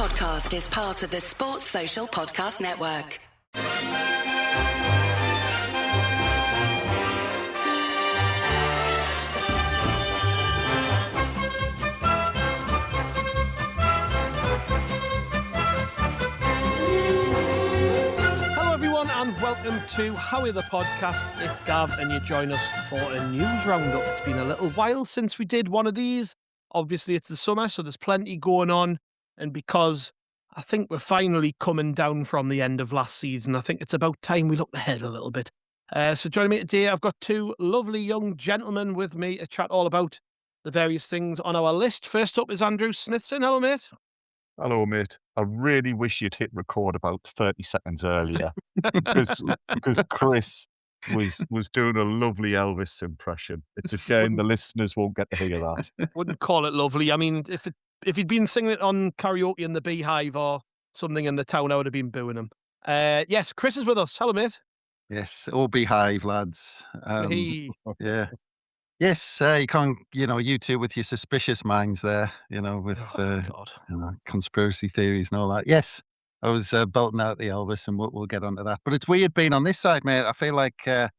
podcast is part of the Sports Social Podcast Network. Hello everyone and welcome to Haway The Podcast. It's Gav and you join us for a news roundup. It's been a little while since we did one of these. Obviously it's the summer, so there's plenty going on. And because I think we're finally coming down from the end of last season, I think it's about time we look ahead a little bit. So joining me today, I've got two lovely young gentlemen with me to chat all about the various things on our list. First up is Andrew Smithson. Hello, mate. Hello, mate. I really wish you'd hit record about 30 seconds earlier because Chris was doing a lovely Elvis impression. It's a shame the listeners won't get to hear that. Wouldn't call it lovely. I mean, if he'd been singing it on karaoke in the Beehive or something in the town, I would have been booing him. Yes, Chris is with us. Hello, mate. Yes, all Beehive lads. Hey. Yeah. Yes, you can't, you two with your suspicious minds there, with God. conspiracy theories and all that. Yes, I was belting out the Elvis, and we'll get onto that. But it's weird being on this side, mate. I feel like I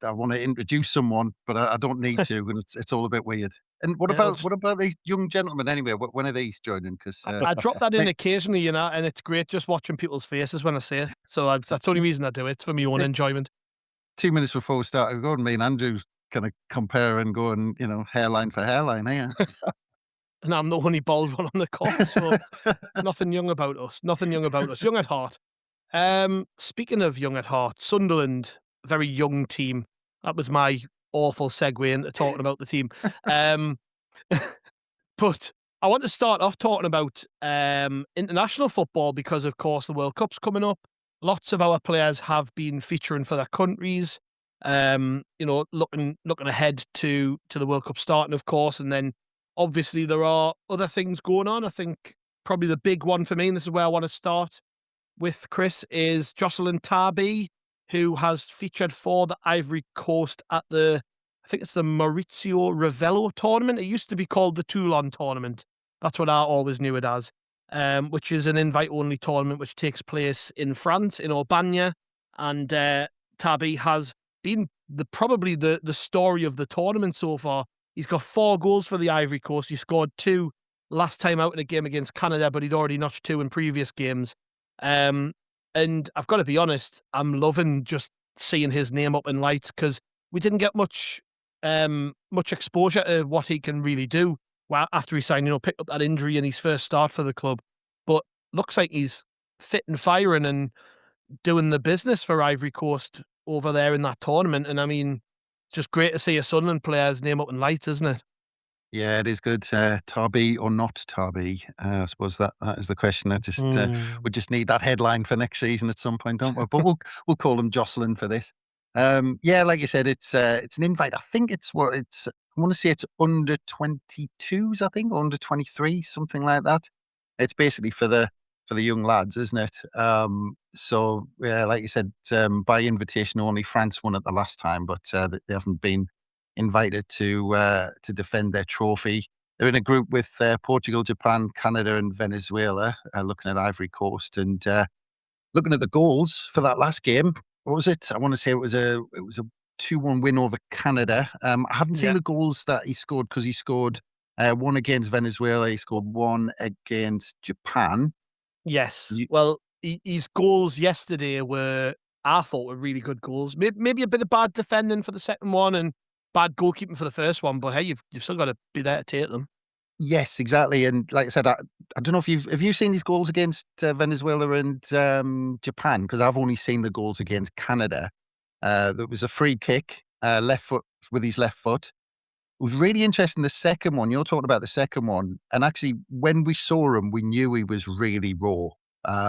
want to introduce someone, but I don't need to, and it's all a bit weird. And what about the young gentlemen anyway? When are these joining? Because I drop that in occasionally, and it's great just watching people's faces when I say it. So that's the only reason I do it, for my own enjoyment. 2 minutes before we started going, me and Andrew kind of compare and go and, hairline for hairline here. And I'm the only bald one on the call, so nothing young about us. Nothing young about us. Young at heart. Speaking of young at heart, Sunderland, very young team. That was my awful segue into talking about the team. But I want to start off talking about international football because, of course, the World Cup's coming up. Lots of our players have been featuring for their countries. Looking ahead to the World Cup starting, of course, and then obviously there are other things going on. I think probably the big one for me, and this is where I want to start with Chris, is Jocelin Ta Bi, who has featured for the Ivory Coast at I think it's the Maurice Revello Tournament. It used to be called the Toulon Tournament. That's what I always knew it as, which is an invite-only tournament which takes place in France, in Aubagne, and Ta Bi has been probably the story of the tournament so far. He's got 4 goals for the Ivory Coast. He scored 2 last time out in a game against Canada, but he'd already notched 2 in previous games. And I've got to be honest, I'm loving just seeing his name up in lights because we didn't get much exposure to what he can really do after he signed, picked up that injury in his first start for the club. But looks like he's fit and firing and doing the business for Ivory Coast over there in that tournament. And I mean, just great to see a Sunlun player's name up in lights, isn't it? Yeah, it is good. Ta Bi or not Ta Bi? I suppose that is the question. We just need that headline for next season at some point, don't we? But we'll call him Jocelyn for this. Yeah, like you said, it's an invite. I think I want to say it's under 22s, I think, or under 23, something like that. It's basically for the young lads, isn't it? So yeah, like you said, by invitation only. France won it the last time, but they haven't been invited to defend their trophy. They're in a group with Portugal, Japan, Canada, and Venezuela. Looking at Ivory Coast and looking at the goals for that last game. What was it? I want to say it was a 2-1 win over Canada. I haven't seen the goals that he scored because he scored 1 against Venezuela. He scored 1 against Japan. Yes. Well, his goals yesterday I thought were really good goals. Maybe a bit of bad defending for the second one and bad goalkeeping for the first one. But hey, you've still got to be there to take them. Yes, exactly. And like I said, I don't know if have you seen these goals against Venezuela and Japan? Because I've only seen the goals against Canada. There was a free kick, left foot with his left foot. It was really interesting. The second one, you're talking about the second one, and actually when we saw him, we knew he was really raw.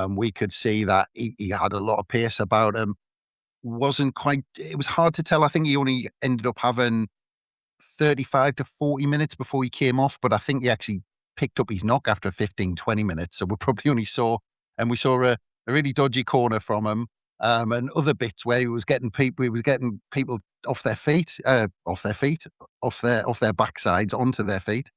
We could see that he had a lot of pace about him. It was hard to tell. I think he only ended up having 35 to 40 minutes before he came off, but I think he actually picked up his knock after 15, 20 minutes. So we probably only saw a really dodgy corner from him, and other bits where he was getting people off their backsides onto their feet.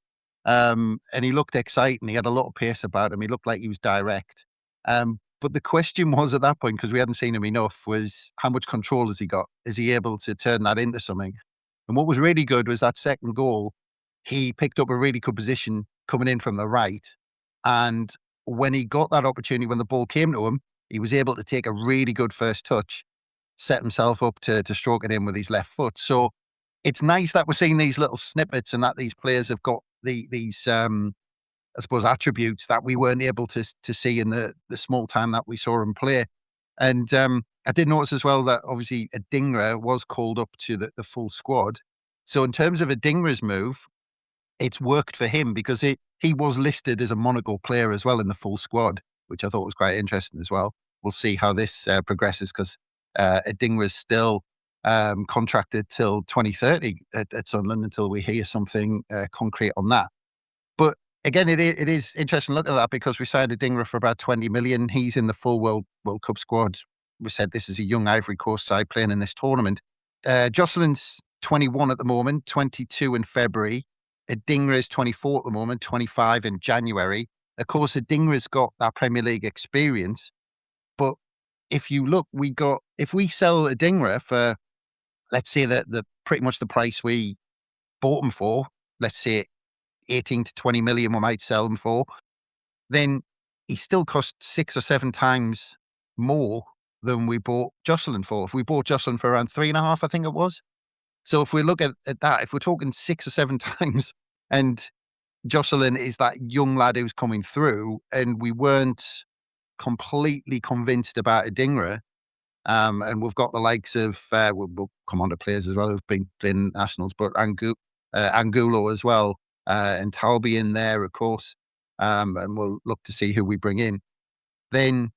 And he looked exciting. He had a lot of pace about him. He looked like he was direct. But the question was at that point, because we hadn't seen him enough, was how much control has he got? Is he able to turn that into something? And what was really good was that second goal. He picked up a really good position coming in from the right. And when he got that opportunity, when the ball came to him, he was able to take a really good first touch, set himself up to stroke it in with his left foot. So it's nice that we're seeing these little snippets and that these players have got these I suppose, attributes that we weren't able to see in the small time that we saw him play. And I did notice as well that obviously Adingra was called up to the full squad. So in terms of Adingra's move, it's worked for him because he was listed as a Monaco player as well in the full squad, which I thought was quite interesting as well. We'll see how this progresses because Adingra is still contracted till 2030 at Sunlun until we hear something concrete on that. But again, it is interesting looking at that because we signed Adingra for about 20 million. He's in the full World Cup squad. We said this is a young Ivory Coast side playing in this tournament. Jocelin's 21 at the moment, 22 in February. Adingra is 24 at the moment, 25 in January. Of course, Adingra's got that Premier League experience. But if you look, if we sell Adingra for, let's say that pretty much the price we bought him for, let's say 18 to 20 million we might sell him for, then he still cost 6 or 7 times more than we bought Jocelin for. If we bought Jocelin for around 3.5, I think it was. So if we look at that, if we're talking 6 or 7 times, and Jocelin is that young lad who's coming through, and we weren't completely convinced about Adingra, and we've got the likes of, we'll come on to players as well who've been playing nationals, but Angulo as well, and Ta Bi in there, of course, and we'll look to see who we bring in. Then,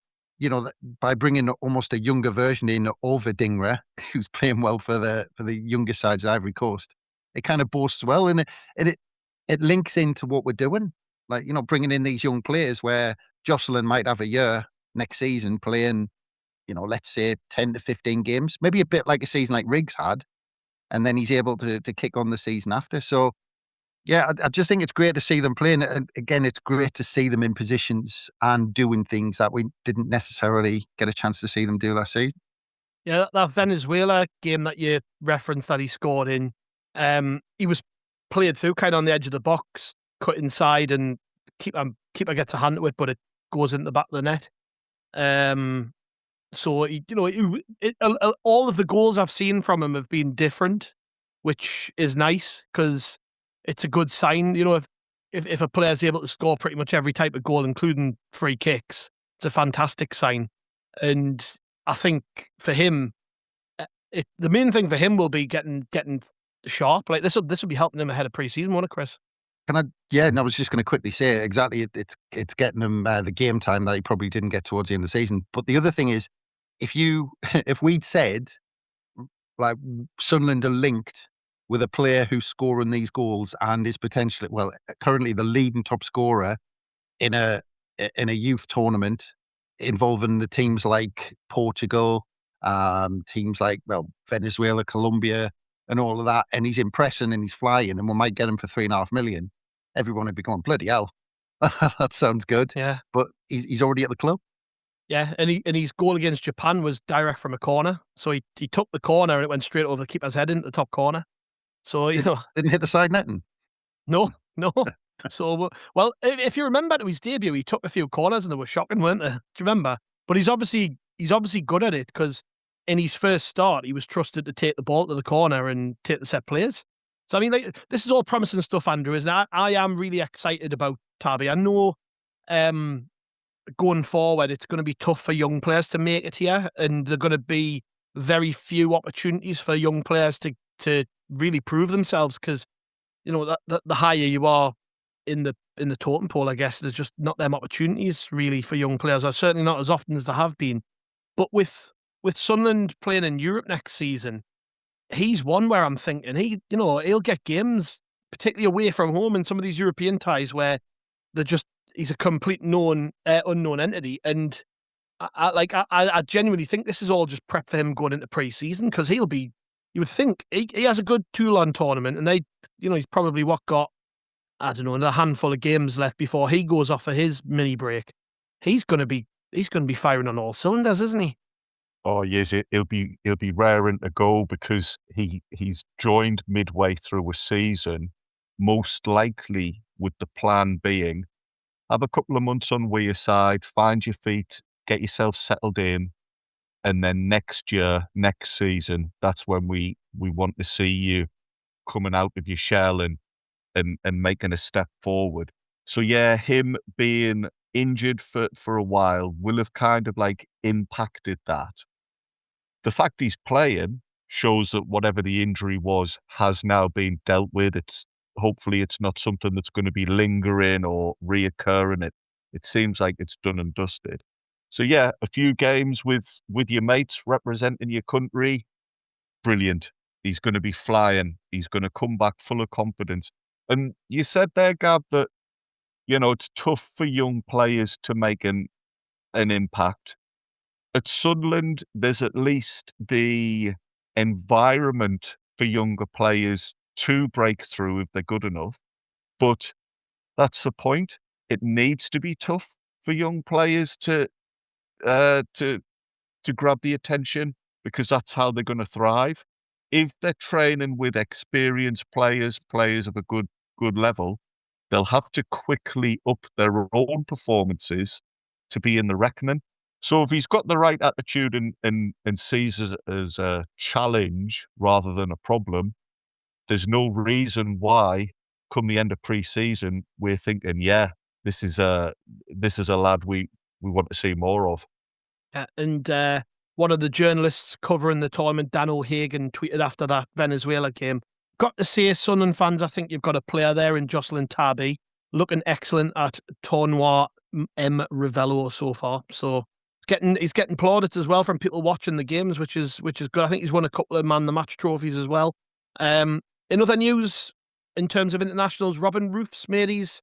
by bringing almost a younger version in of Adingra, who's playing well for the younger sides of Ivory Coast, it kind of boasts well, and it links into what we're doing, like bringing in these young players where Jocelin might have a year next season playing, let's say 10 to 15 games, maybe a bit like a season like Riggs had, and then he's able to kick on the season after. So. Yeah, I just think it's great to see them playing. And again, it's great to see them in positions and doing things that we didn't necessarily get a chance to see them do last season. Yeah, that Venezuela game that you referenced that he scored in, he was played through kind of on the edge of the box, cut inside, and keeper gets a hand to it, but it goes into the back of the net. So all of the goals I've seen from him have been different, which is nice because it's a good sign. If a player's able to score pretty much every type of goal, including free kicks, it's a fantastic sign. And I think for him, the main thing for him will be getting sharp. Like this will be helping him ahead of pre-season, won't it, Chris? Yeah, and I was just going to quickly say exactly. It's getting him the game time that he probably didn't get towards the end of the season. But the other thing is, if we'd said like Sunderland are linked with a player who's scoring these goals and is potentially, currently the leading top scorer in a youth tournament involving the teams like Portugal, teams like Venezuela, Colombia, and all of that, and he's impressing and he's flying, and we might get him for 3.5 million. Everyone would be going, bloody hell, that sounds good. Yeah, but he's already at the club. Yeah, and his goal against Japan was direct from a corner, so he took the corner and it went straight over the keeper's head into the top corner. So didn't hit the side netting. No. So if you remember to his debut, he took a few corners and they were shocking, weren't they? Do you remember? But he's obviously good at it because in his first start, he was trusted to take the ball to the corner and take the set plays. So I mean, this is all promising stuff, Andrew. Isn't it? I am really excited about Ta Bi. I know, going forward, it's going to be tough for young players to make it here, and there are going to be very few opportunities for young players to really prove themselves because the higher you are in the totem pole, I guess there's just not them opportunities really for young players, or certainly not as often as there have been. But with Sunderland playing in Europe next season, he's one where I'm thinking he'll get games, particularly away from home in some of these European ties where he's a complete unknown entity, and I genuinely think this is all just prep for him going into pre-season because you would think he has a good Toulon tournament, and he's probably got I don't know, another handful of games left before he goes off for his mini break, he's going to be firing on all cylinders, isn't he? Oh yes, he'll be raring to go because he's joined midway through a season, most likely with the plan being have a couple of months on Wearside, find your feet, get yourself settled in, and then next year, next season, that's when we want to see you coming out of your shell and making a step forward. So yeah, him being injured for a while will have kind of like impacted that. The fact he's playing shows that whatever the injury was has now been dealt with. Hopefully it's not something that's going to be lingering or reoccurring. It seems like it's done and dusted. So yeah, a few games with your mates representing your country, brilliant. He's going to be flying. He's going to come back full of confidence. And you said there, Gab, that it's tough for young players to make an impact. At Sunderland, there's at least the environment for younger players to break through if they're good enough. But that's the point. It needs to be tough for young players to grab the attention because that's how they're going to thrive. If they're training with experienced players of a good level, they'll have to quickly up their own performances to be in the reckoning. So if he's got the right attitude and sees it as a challenge rather than a problem, there's no reason why, come the end of pre-season, we're thinking, yeah, this is a lad we want to see more of. And one of the journalists covering the tournament, Dan O'Hagan, tweeted after that Venezuela game, got to say, Sunlun fans, I think you've got a player there in Jocelin Ta Bi, looking excellent at Tournoi Revello so far. So he's getting plaudits as well from people watching the games, which is good. I think he's won a couple of man the match trophies as well. In other news, in terms of internationals, Robin Roofs made his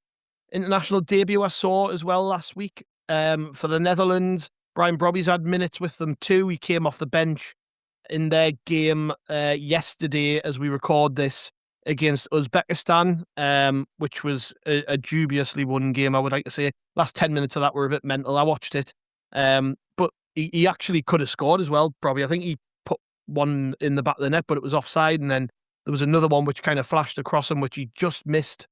international debut, I saw as well last week for the Netherlands. Brian Brobby's had minutes with them too. He came off the bench in their game yesterday as we record this against Uzbekistan, which was a dubiously won game, I would like to say. Last 10 minutes of that were a bit mental. I watched it. But he actually could have scored as well, probably. I think he put one in the back of the net, but it was offside. And then there was another one which kind of flashed across him, which he just missed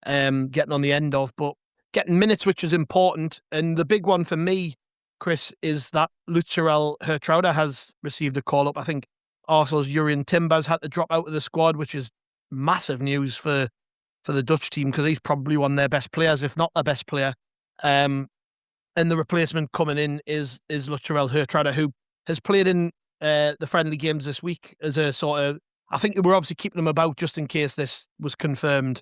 getting on the end of. But getting minutes, which is important. And the big one for me, Chris, is that Lucharel Hertrauder has received a call-up. I think Arsenal's Urian Timbers had to drop out of the squad, which is massive news for the Dutch team because he's probably one of their best players, if not their best player. And the replacement coming in is Lucharel Hertrauder, who has played in the friendly games this week as a sort of... I think we're obviously keeping him about just in case this was confirmed.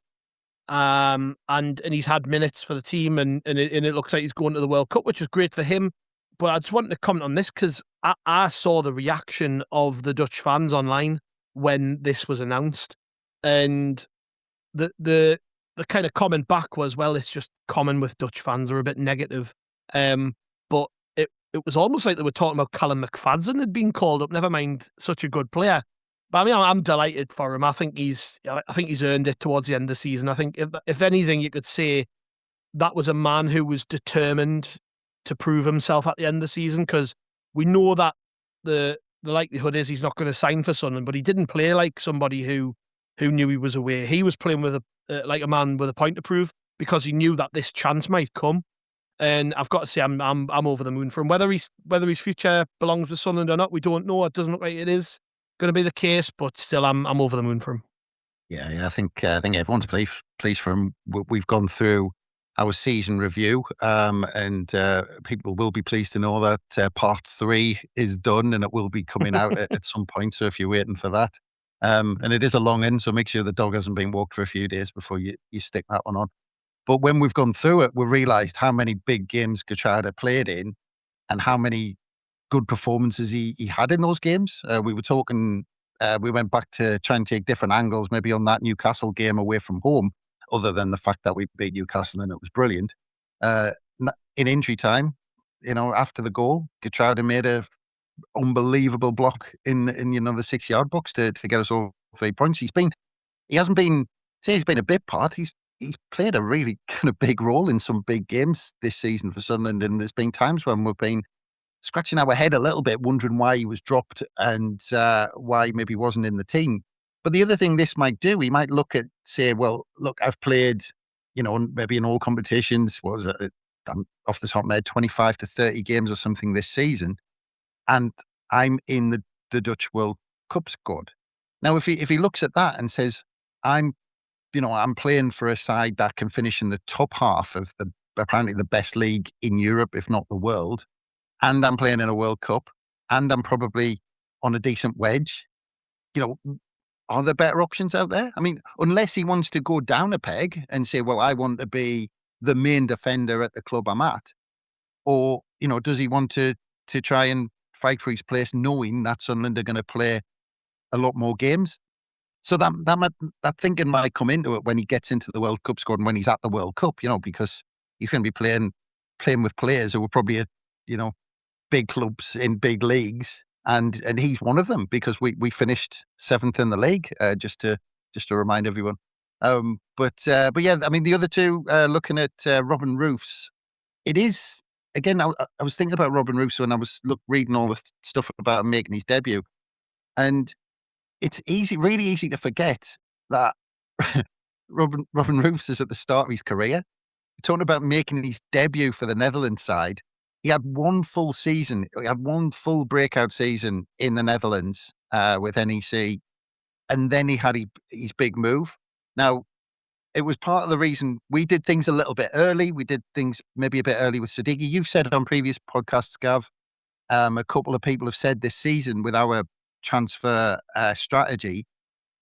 And he's had minutes for the team, and it looks like he's going to the World Cup, which is great for him. But I just wanted to comment on this because I saw the reaction of the Dutch fans online when this was announced, and the kind of comment back was, well, it's just common with Dutch fans, they're a bit negative. But it was almost like they were talking about Callum McFadden had been called up. Never mind such a good player. But I mean, I'm delighted for him. I think he's earned it towards the end of the season. I think if anything, you could say that was a man who was determined to prove himself at the end of the season, because we know that the likelihood is he's not going to sign for Sunderland, but he didn't play like somebody who knew he was away. He was playing with like a man with a point to prove because he knew that this chance might come. And I've got to say, I'm over the moon for him. Whether his future belongs to Sunderland or not, we don't know. It doesn't look like it is going to be the case, but still, I'm over the moon for him. Yeah, I think everyone's pleased for him. We've gone through our season review, and people will be pleased to know that part 3 is done and it will be coming out at some point. So if you're waiting for that, and it is a long end, so make sure the dog hasn't been walked for a few days before you stick that one on. But when we've gone through it, we realised how many big games Gachada played in and how many good performances he had in those games. We were talking, we went back to try and take different angles, maybe on that Newcastle game away from home, other than the fact that we beat Newcastle and it was brilliant. In injury time, after the goal, Gachada made a unbelievable block in the 6-yard box to get us all 3 points. He's been a bit part. he's played a really kind of big role in some big games this season for Sunderland, and there's been times when we've been scratching our head a little bit, wondering why he was dropped and why maybe he wasn't in the team. But the other thing this might do, he might look at, say, well, look, I've played, maybe in all competitions, what was it, I'm off the top of my head, 25 to 30 games or something this season, and I'm in the Dutch World Cup squad. Now, if he looks at that and says, I'm playing for a side that can finish in the top half of apparently the best league in Europe, if not the world, and I'm playing in a World Cup, and I'm probably on a decent wedge, are there better options out there? I mean, unless he wants to go down a peg and say, well, I want to be the main defender at the club I'm at, or, does he want to try and fight for his place knowing that Sunderland are going to play a lot more games? So that thinking might come into it when he gets into the World Cup squad and when he's at the World Cup, because he's going to be playing with players who are probably big clubs in big leagues, and he's one of them because we finished 7th in the league. Just to remind everyone. But yeah, I mean the other two, looking at Robin Roofs, it is again. I was thinking about Robin Roofs when I was reading all the stuff about him making his debut, and it's really easy to forget that Robin Roofs is at the start of his career. We're talking about making his debut for the Netherlands side. He had one full season. He had one full breakout season in the Netherlands with NEC, and then he had his big move. Now, it was part of the reason we did things a little bit early. We did things maybe a bit early with Sadiki. You've said it on previous podcasts, Gav. A couple of people have said this season with our transfer strategy,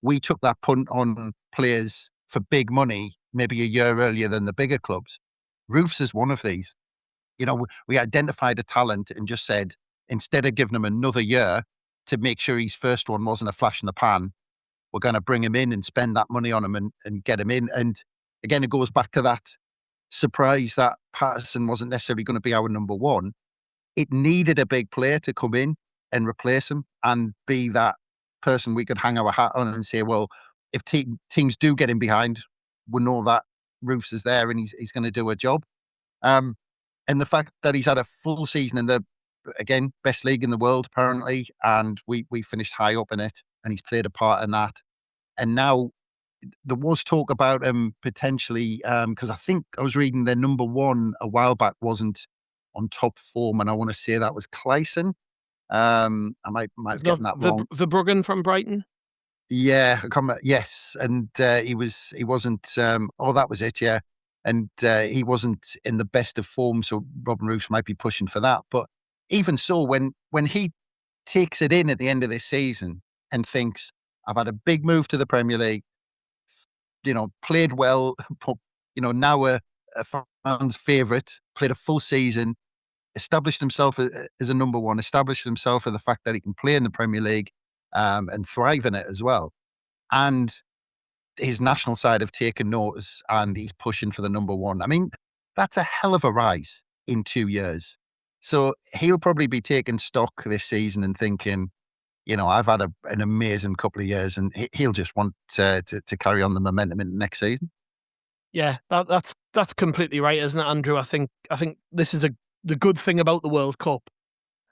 we took that punt on players for big money maybe a year earlier than the bigger clubs. Roofs is one of these. We identified a talent and just said, instead of giving him another year to make sure his first one wasn't a flash in the pan, we're going to bring him in and spend that money on him and get him in. And again, it goes back to that surprise that Patterson wasn't necessarily going to be our number one. It needed a big player to come in and replace him and be that person we could hang our hat on and say, well, if teams do get him behind, we know that Roofs is there and he's going to do a job. And the fact that he's had a full season in the, again, best league in the world, apparently, and we finished high up in it, and he's played a part in that. And now there was talk about him potentially, because I think I was reading their number one a while back wasn't on top form, and I want to say that was Clayson. I might have gotten that wrong. The Bruggen from Brighton? Yeah, yes, and he wasn't. That was it. Yeah, and he wasn't in the best of form, so Robin Roofs might be pushing for that. But even so, when he takes it in at the end of this season and thinks, "I've had a big move to the Premier League, played well, now a fan's favourite, played a full season, established himself as a number one, established himself for the fact that he can play in the Premier League and thrive in it as well. And his national side have taken notice and he's pushing for the number one. I mean, that's a hell of a rise in 2 years. So he'll probably be taking stock this season and thinking, I've had an amazing couple of years, and he'll just want to carry on the momentum in the next season. Yeah, that's completely right, isn't it, Andrew? I think this is the good thing about the World Cup,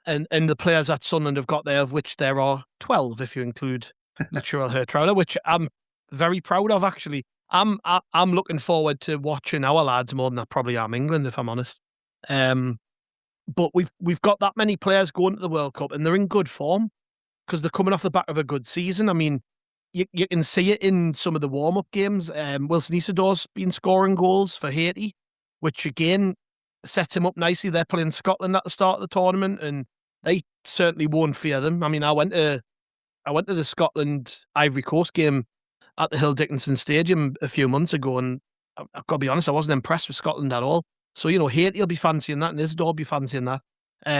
and the players that Sunderland have got there, of which there are 12 if you include Latrell Hertrowler, which I'm very proud of. Actually, I'm looking forward to watching our lads more than I probably am England, if I'm honest. But we've got that many players going to the World Cup, and they're in good form because they're coming off the back of a good season. I mean, you can see it in some of the warm-up games. Wilson Isidor's been scoring goals for Haiti, which again sets him up nicely. They're playing Scotland at the start of the tournament, and they certainly won't fear them. I mean, I went to the Scotland Ivory Coast game at the Hill Dickinson Stadium a few months ago, and I've got to be honest, I wasn't impressed with Scotland at all. So, Haiti will be fancying that, and Isidore will be fancying that.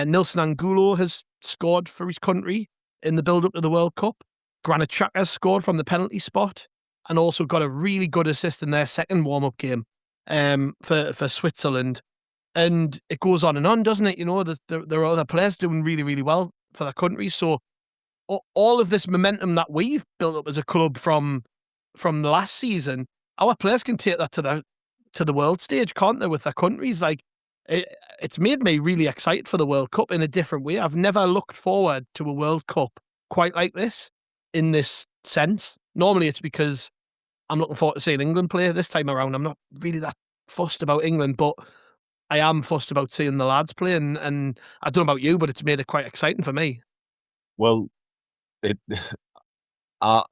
Nilson Angulo has scored for his country in the build-up to the World Cup. Granit Xhaka scored from the penalty spot and also got a really good assist in their second warm-up game for Switzerland. And it goes on and on, doesn't it? There are other players doing really, really well for their country. So all of this momentum that we've built up as a club from the last season, our players can take that to the world stage, can't they, with their countries? Like, it's made me really excited for the World Cup in a different way. I've never looked forward to a World Cup quite like this, in this sense. Normally it's because I'm looking forward to seeing England play. This time around, I'm not really that fussed about England, but I am fussed about seeing the lads play. And I don't know about you, but it's made it quite exciting for me. Well, it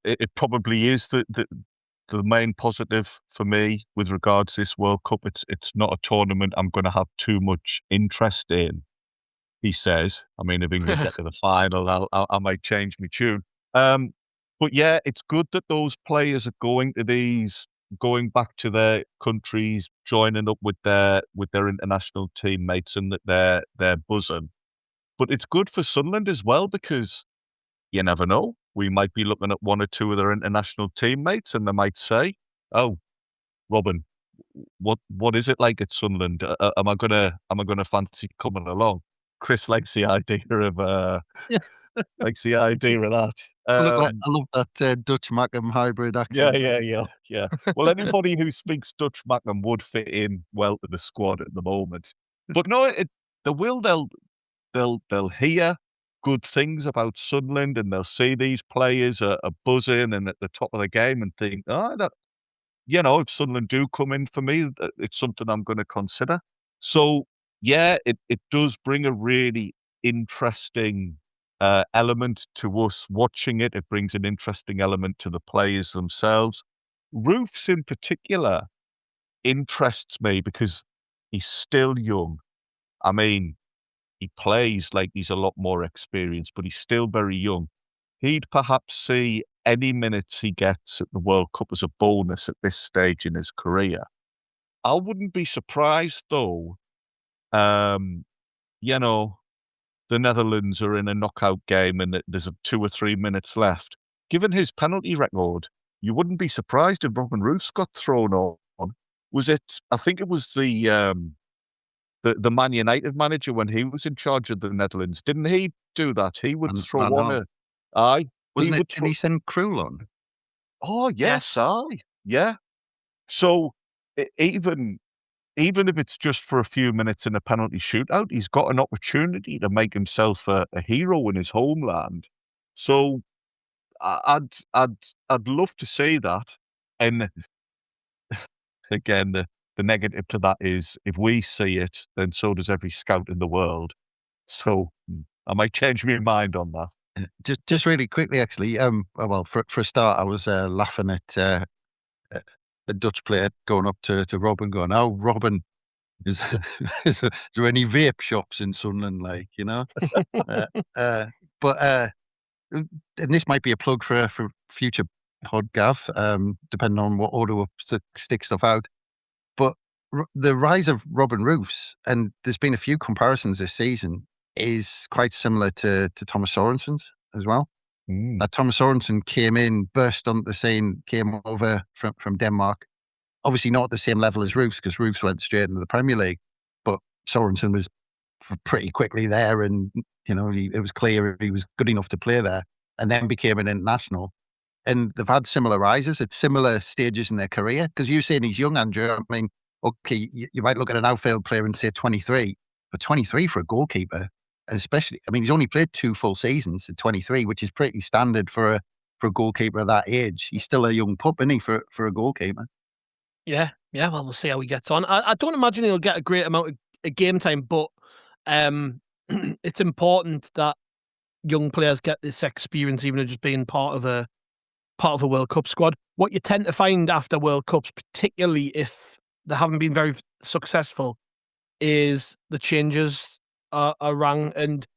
it probably is the main positive for me with regards to this World Cup. It's not a tournament I'm going to have too much interest in, he says. I mean, if England get to the final, I might change my tune. But yeah, it's good that those players are going back to their countries, joining up with their international teammates, and that they're buzzing. But it's good for Sunderland as well, because you never know. We might be looking at one or two of their international teammates, and they might say, "Oh, Robin, what is it like at Sunderland? Am I gonna fancy coming along?" Chris likes the idea of Yeah. that. I love that Dutch Mackem hybrid accent. Yeah. Well, anybody who speaks Dutch Mackem would fit in well to the squad at the moment. But no, they'll hear good things about Sunderland, and they'll see these players are buzzing and at the top of the game, and think, that, if Sunderland do come in for me, it's something I'm going to consider. So yeah, it does bring a really interesting element to us watching it. It brings an interesting element to the players themselves. Roofs in particular interests me because he's still young. I mean, he plays like he's a lot more experienced, but he's still very young. He'd perhaps see any minutes he gets at the World Cup as a bonus at this stage in his career. I wouldn't be surprised, though, the Netherlands are in a knockout game and there's 2 or 3 minutes left. Given his penalty record, you wouldn't be surprised if Robin Roos got thrown on. I think it was the Man United manager when he was in charge of the Netherlands. Didn't he do that? He would throw on aye. Wasn't it? Did he send Krul on? Oh, yes, aye. Yeah. So even if it's just for a few minutes in a penalty shootout, he's got an opportunity to make himself a hero in his homeland. So I'd love to see that. And again, the negative to that is if we see it, then so does every scout in the world. So I might change my mind on that. Just really quickly, actually. Well, for a start, I was laughing at a Dutch player going up to Robin, going, "Oh, Robin, is there any vape shops in Sunlun?" Like, but and this might be a plug for future podcasts, depending on what order we stick stuff out. But the rise of Robin Roofs, and there's been a few comparisons this season, is quite similar to Thomas Sorensen's as well. Thomas Sorensen came in, burst onto the scene, came over from Denmark. Obviously not at the same level as Roofs, because Roofs went straight into the Premier League, but Sorensen was pretty quickly there, and it was clear he was good enough to play there, and then became an international. And they've had similar rises at similar stages in their career. Because you're saying he's young, Andrew. I mean, okay, you might look at an outfield player and say 23, but 23 for a goalkeeper, and especially, I mean, he's only played 2 full seasons at 23, which is pretty standard for a goalkeeper at that age. He's still a young pup, isn't he, for a goalkeeper? Yeah. Well, we'll see how he gets on. I don't imagine he'll get a great amount of game time, but it's important that young players get this experience, even of just being part of a World Cup squad. What you tend to find after World Cups, particularly if they haven't been very successful, is the changes are rang, and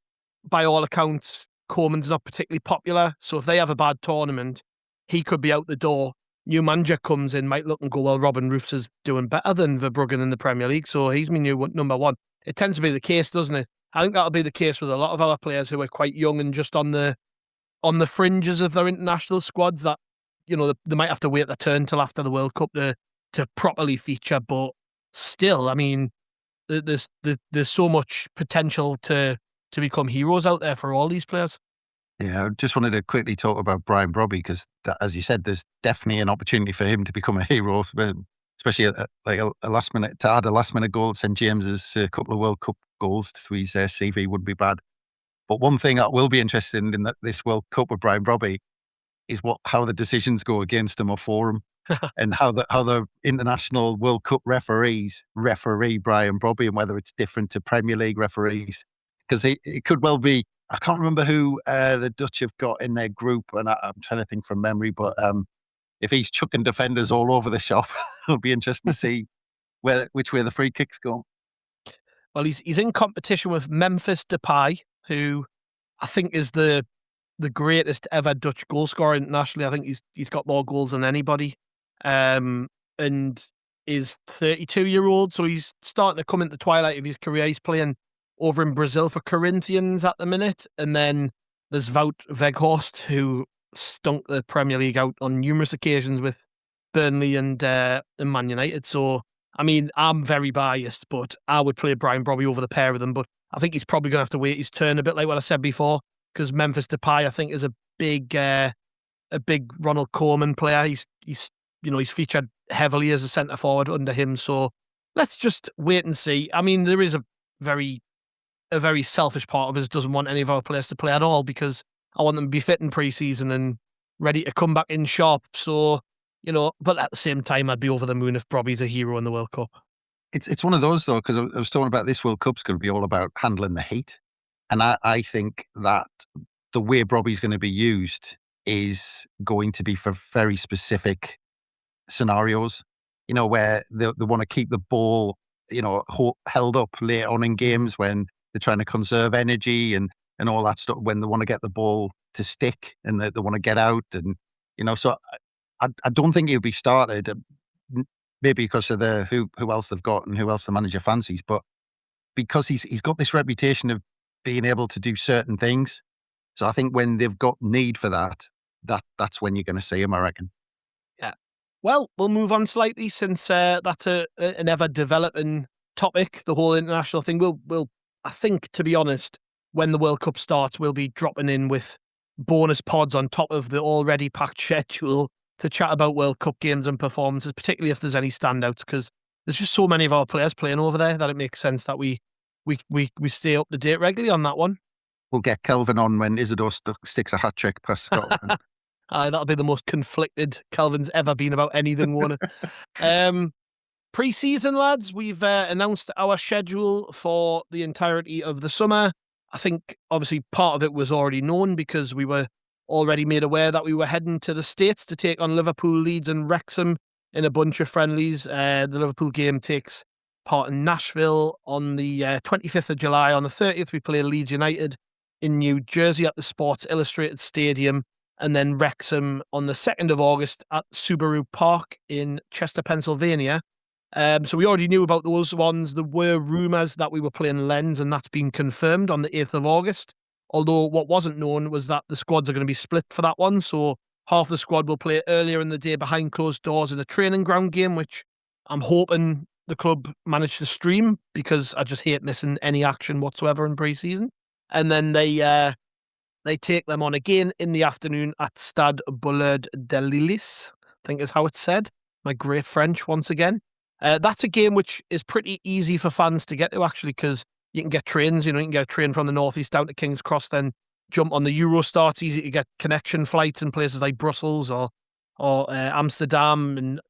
by all accounts, Coleman's not particularly popular. So if they have a bad tournament, he could be out the door. New manager comes in, might look and go, well, Robin Roofs is doing better than Verbruggen in the Premier League, so he's my new number one. It tends to be the case, doesn't it? I think that'll be the case with a lot of our players who are quite young and just on the fringes of their international squads, that they might have to wait their turn till after the World Cup to properly feature. But still, I mean, there's so much potential to become heroes out there for all these players. Yeah, I just wanted to quickly talk about Brian Brobby because, as you said, there's definitely an opportunity for him to become a hero, especially a last minute to add a last minute goal at St James's, a couple of World Cup goals to his CV wouldn't be bad. But one thing I will be interested in this World Cup with Brian Brobby is how the decisions go against him or for him, and how the international World Cup referees referee Brian Brobby, and whether it's different to Premier League referees, because it could well be. I can't remember who the Dutch have got in their group, and I'm trying to think from memory. But if he's chucking defenders all over the shop, it'll be interesting to see which way the free kicks go. Well, he's in competition with Memphis Depay, who I think is the greatest ever Dutch goal scorer internationally. I think he's got more goals than anybody, and is 32-year-old, so he's starting to come into the twilight of his career. He's playing over in Brazil for Corinthians at the minute, and then there's Wout Weghorst, who stunk the Premier League out on numerous occasions with Burnley and Man United. So, I mean, I'm very biased, but I would play Brian Brobby over the pair of them. But I think he's probably going to have to wait his turn, a bit like what I said before, because Memphis Depay, I think, is a big Ronald Koeman player. He's featured heavily as a centre forward under him. So let's just wait and see. I mean, there is a very selfish part of us doesn't want any of our players to play at all, because I want them to be fit in pre-season and ready to come back in sharp. So, but at the same time, I'd be over the moon if Brobby's a hero in the World Cup. It's one of those, though, because I was talking about this World Cup's going to be all about handling the heat. And I think that the way Brobby's going to be used is going to be for very specific scenarios, where they want to keep the ball, held up later on in games when they're trying to conserve energy and all that stuff, when they want to get the ball to stick and they want to get out. And, so I don't think he'll be started, maybe because of who else they've got and who else the manager fancies, but because he's got this reputation of being able to do certain things. So I think when they've got need for that's when you're going to see him, I reckon. Yeah. Well, we'll move on slightly, since that's an ever-developing topic, the whole international thing. We'll, I think, to be honest, when the World Cup starts, we'll be dropping in with bonus pods on top of the already packed schedule to chat about World Cup games and performances, particularly if there's any standouts, because there's just so many of our players playing over there that it makes sense that we stay up to date regularly on that one. We'll get Kelvin on when Isidore sticks a hat-trick past Scotland. That'll be the most conflicted Kelvin's ever been about anything, won't it? Pre-season, lads, we've announced our schedule for the entirety of the summer. I think, obviously, part of it was already known because we were already made aware that we were heading to the States to take on Liverpool, Leeds and Wrexham in a bunch of friendlies. The Liverpool game takes part in Nashville on the 25th of July. On the 30th, we play Leeds United in New Jersey at the Sports Illustrated Stadium, and then Wrexham on the 2nd of August at Subaru Park in Chester, Pennsylvania. So we already knew about those ones. There were rumours that we were playing Lens, and that's been confirmed on the 8th of August. Although what wasn't known was that the squads are going to be split for that one. So half the squad will play earlier in the day behind closed doors in a training ground game, which I'm hoping the club managed to stream, because I just hate missing any action whatsoever in pre-season. And then they take them on again in the afternoon at Stade Bollard de Lillis, I think is how it's said. My great French once again. That's a game which is pretty easy for fans to get to, actually, because you can get trains. You can get a train from the northeast down to King's Cross, then jump on the Eurostar. It's easy to get connection flights in places like Brussels or Amsterdam, and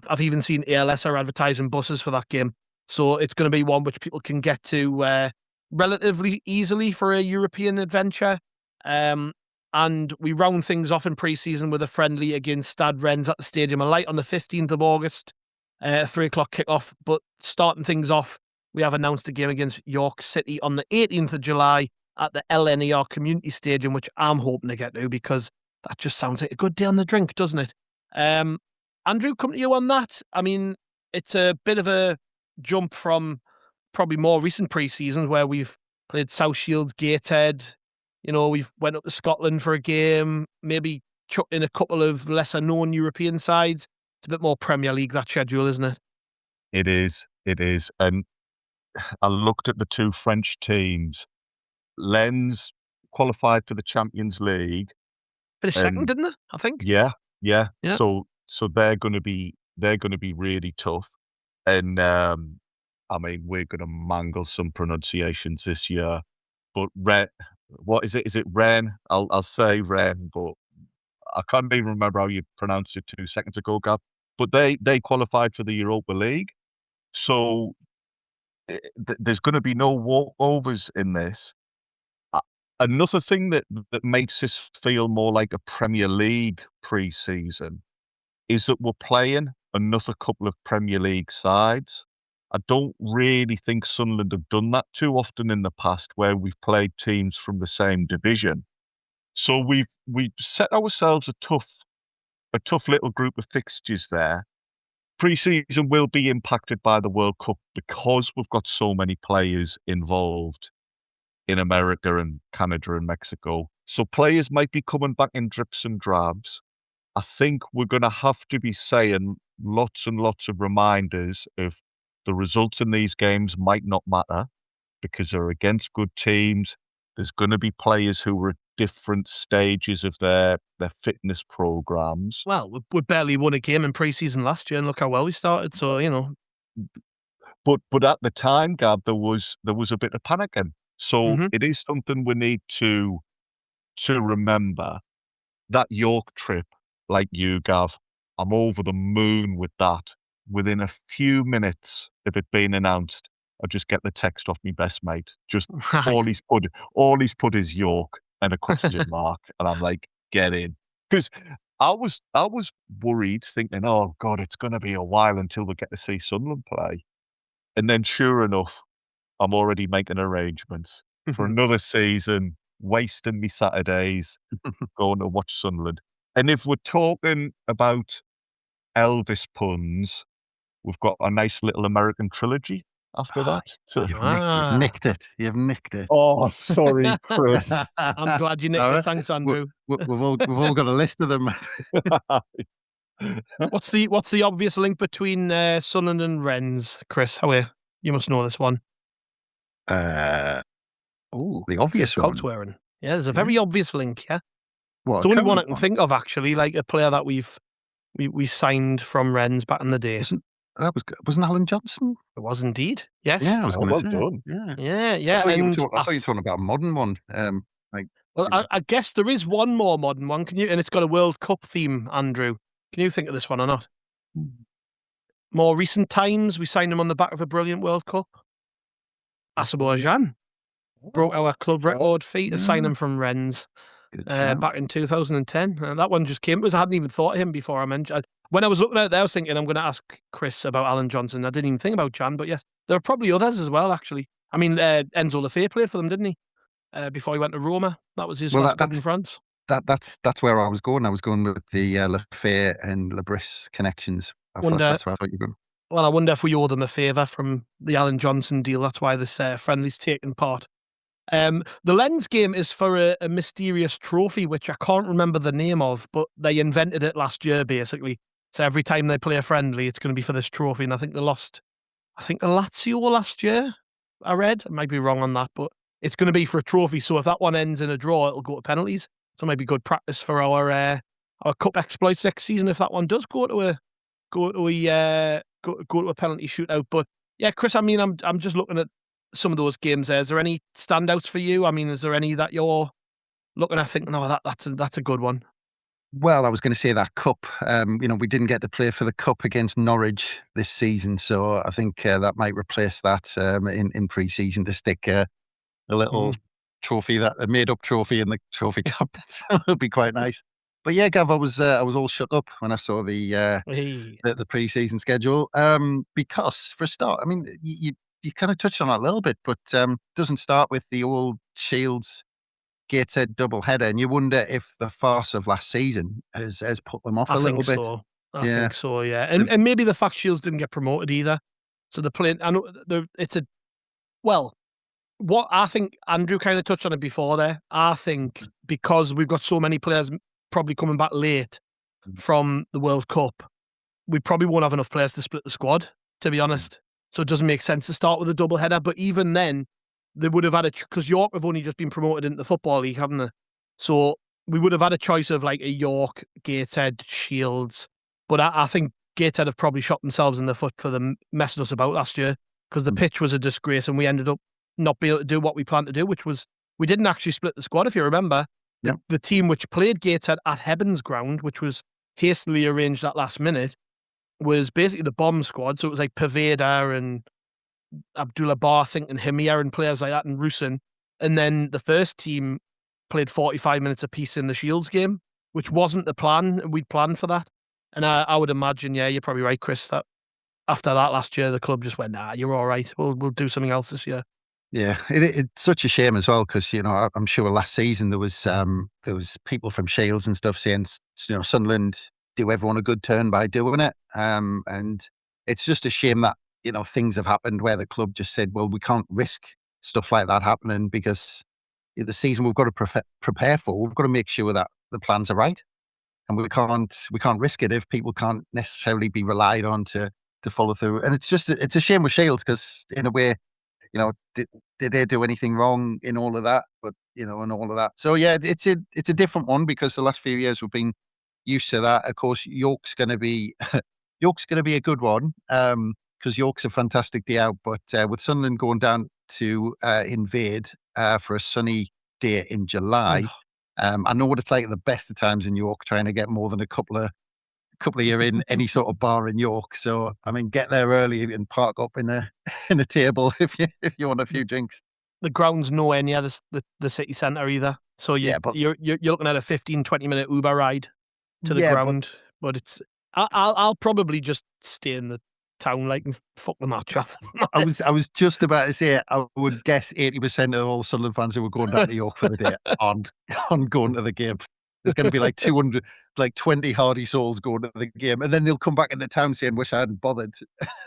I've even seen ALS are advertising buses for that game. So it's going to be one which people can get to relatively easily for a European adventure. And we round things off in pre-season with a friendly against Stade Rennes at the Stadium of Light on the 15th of August, 3 o'clock kickoff. But starting things off, we have announced a game against York City on the 18th of July at the LNER Community Stadium, which I'm hoping to get to, because that just sounds like a good day on the drink, doesn't it? Andrew, come to you on that. I mean, it's a bit of a jump from probably more recent pre-seasons where we've played South Shields, Gateshead. We've went up to Scotland for a game, maybe chucked in a couple of lesser known European sides. It's a bit more Premier League, that schedule, isn't it? It is. And I looked at the two French teams. Lens qualified for the Champions League. Finished second, didn't they? I think. Yeah. Yeah. So they're going to be really tough, and I mean we're going to mangle some pronunciations this year. But what is it? Is it Ren? I'll say Ren, but I can't even remember how you pronounced it 2 seconds ago, Gav. But they qualified for the Europa League, so there's going to be no walkovers in this. Another thing that makes this feel more like a Premier League pre-season is that we're playing another couple of Premier League sides. I don't really think Sunderland have done that too often in the past, where we've played teams from the same division. So we've set ourselves a tough little group of fixtures there. Pre-season will be impacted by the World Cup because we've got so many players involved in America and Canada and Mexico. So players might be coming back in drips and drabs. I think we're going to have to be saying lots and lots of reminders of the results in these games might not matter because they're against good teams. There's going to be players who are at different stages of their fitness programs. Well, we barely won a game in pre-season last year, and look how well we started. So But at the time, Gab, there was a bit of panicking. So it is something we need to remember. That York trip, like you, Gav, I'm over the moon with that. Within a few minutes of it being announced, I just get the text off my best mate. Just all he's put is York and a question mark, and I'm like, get in. Because I was worried, thinking, oh God, it's going to be a while until we get to see Sunlun play. And then sure enough, I'm already making arrangements for another season, wasting me Saturdays, going to watch Sunderland. And if we're talking about Elvis puns, we've got a nice little American trilogy after that. So, You've nicked it. You've nicked it. oh, sorry, Chris. I'm glad you nicked it. Thanks, Andrew. We've all got a list of them. What's the obvious link between Sunlun and Wrens, Chris? You must know this one. The obvious one. Coat wearing. Yeah, there's a very obvious link. Yeah, What, it's the only one I can think of actually. Like a player that we signed from Wrens back in the day. Wasn't Alan Johnson? It was indeed. Yes. Yeah, I was going to say. Done. Yeah. I thought you were talking about a modern one. I guess there is one more modern one. And it's got a World Cup theme, Andrew. Can you think of this one or not? More recent times, we signed him on the back of a brilliant World Cup. Azerbaijan broke our club record fee to sign him from Wrens back in 2010. That one just came. I hadn't even thought of him before I mentioned. When I was looking out there, I was thinking I'm going to ask Chris about Alan Johnson. I didn't even think about Jan, but yes, there are probably others as well, actually. I mean, Enzo Lefebvre played for them, didn't he? Before he went to Roma. That was his last club in France. That's where I was going. I was going with the Lefebvre and Lebris connections. That's where I thought you were going. Well, I wonder if we owe them a favour from the Alan Johnson deal. That's why this friendly's taken part. The Lens game is for a mysterious trophy, which I can't remember the name of, but they invented it last year, basically. So every time they play a friendly, it's going to be for this trophy. And I think they lost, Lazio last year, I read. I might be wrong on that, but it's going to be for a trophy. So if that one ends in a draw, it'll go to penalties. So maybe good practice for our cup exploits next season if that one does go to a penalty shootout. But yeah, Chris, I mean, I'm just looking at some of those games there. Is there any standouts for you? I mean, is there any that you're looking at thinking, no, that's a good one? Well, I was going to say that cup. We didn't get to play for the cup against Norwich this season, so I think that might replace that in pre-season to stick a little trophy, a made-up trophy in the trophy cabinet. It'll be quite nice. But yeah, Gav, I was all shut up when I saw the pre-season schedule because for a start, I mean, you kind of touched on it a little bit, but doesn't start with the old Shields Gateshead double header, and you wonder if the farce of last season has put them off a little bit. I think so, yeah. And maybe the fact Shields didn't get promoted either. So they're playing. I know what I think Andrew kind of touched on it before there. I think because we've got so many players probably coming back late from the World Cup, we probably won't have enough players to split the squad, to be honest. So it doesn't make sense to start with a double header. But even then, they would have had because York have only just been promoted into the Football League, haven't they? So we would have had a choice of like a York, Gateshead, Shields. But I think Gateshead have probably shot themselves in the foot for them messing us about last year, because the pitch was a disgrace and we ended up not being able to do what we planned to do, which was we didn't actually split the squad, if you remember. Yeah. The team which played Gateshead at Hebbins Ground, which was hastily arranged at last minute, was basically the bomb squad. So it was like Paveda and Abdullah Bar, I think, and Himir and players like that, and Rusin. And then the first team played 45 minutes apiece in the Shields game, which wasn't the plan. We'd planned for that. And I would imagine, yeah, you're probably right, Chris, that after that last year, the club just went, nah, you're all right. We'll do something else this year. Yeah, it's such a shame as well, because, you know, I'm sure last season there was people from Shields and stuff saying, you know, Sunderland do everyone a good turn by doing it. And it's just a shame that, you know, things have happened where the club just said, well, we can't risk stuff like that happening, because the season we've got to prepare for, we've got to make sure that the plans are right. And we can't risk it if people can't necessarily be relied on to follow through. And it's a shame with Shields, because in a way, you know, did they do anything wrong in all of that? But, you know, and all of that. So yeah, it's a different one, because the last few years we've been used to that. Of course, York's going to be a good one, because York's a fantastic day out. But with Sunderland going down to invade for a sunny day in July, I know what it's like at the best of times in York, trying to get more than a couple of year in any sort of bar in York. So I mean, get there early and park up in a table if you want a few drinks. The ground's nowhere near the city centre either. So you're looking at a 15-20 minute Uber ride to the ground. But it's I'll probably just stay in the town, like, and fuck the match off. I was just about to say, I would guess 80% of all the Sunderland fans who were going down to York for the day aren't going to the game. There's going to be like 20 hardy souls going to the game, and then they'll come back into town saying, "Wish I hadn't bothered."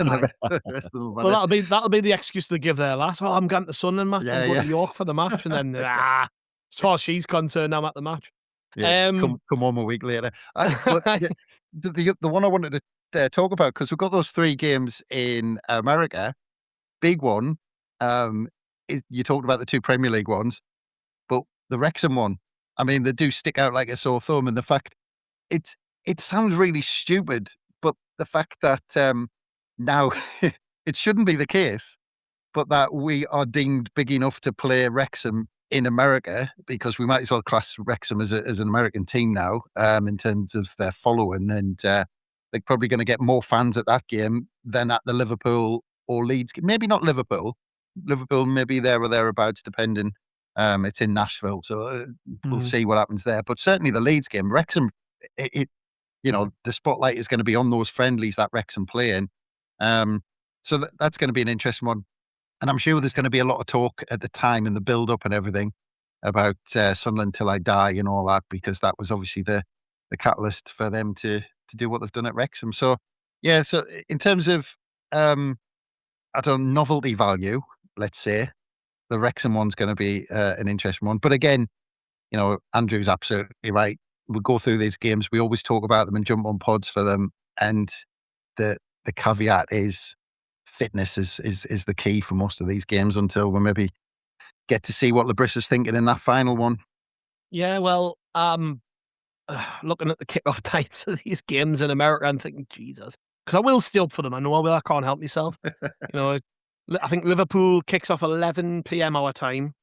And the rest of them. Well, that'll be the excuse they give their lass. Oh, I'm going to the Sunderland match. I'm going to York for the match, and then as far as she's concerned, I'm at the match. Yeah, come home a week later. But the one I wanted to talk about, because we've got those 3 games in America. Big one is, you talked about the 2 Premier League ones, but the Wrexham one, I mean, they do stick out like a sore thumb. And the fact, it sounds really stupid, but the fact that now it shouldn't be the case, but that we are deemed big enough to play Wrexham in America, because we might as well class Wrexham as an American team now, in terms of their following. And they're probably going to get more fans at that game than at the Liverpool or Leeds game. Maybe not Liverpool. Liverpool maybe there or thereabouts, depending. It's in Nashville, so we'll see what happens there. But certainly the Leeds game, Wrexham, you know, the spotlight is going to be on those friendlies that Wrexham playing. So that's going to be an interesting one. And I'm sure there's going to be a lot of talk at the time in the build-up and everything about Sunlun Till I Die and all that, because that was obviously the catalyst for them to do what they've done at Wrexham. So yeah, so in terms of novelty value, let's say, the Wrexham one's going to be an interesting one. But again, you know, Andrew's absolutely right. We go through these games, we always talk about them and jump on pods for them. And the caveat is fitness is the key for most of these games, until we maybe get to see what Labrissa's thinking in that final one. Yeah, well, looking at the kickoff times of these games in America, I'm thinking, Jesus, because I will stay up for them. I know I will. I can't help myself. You know, I think Liverpool kicks off 11 p.m. our time.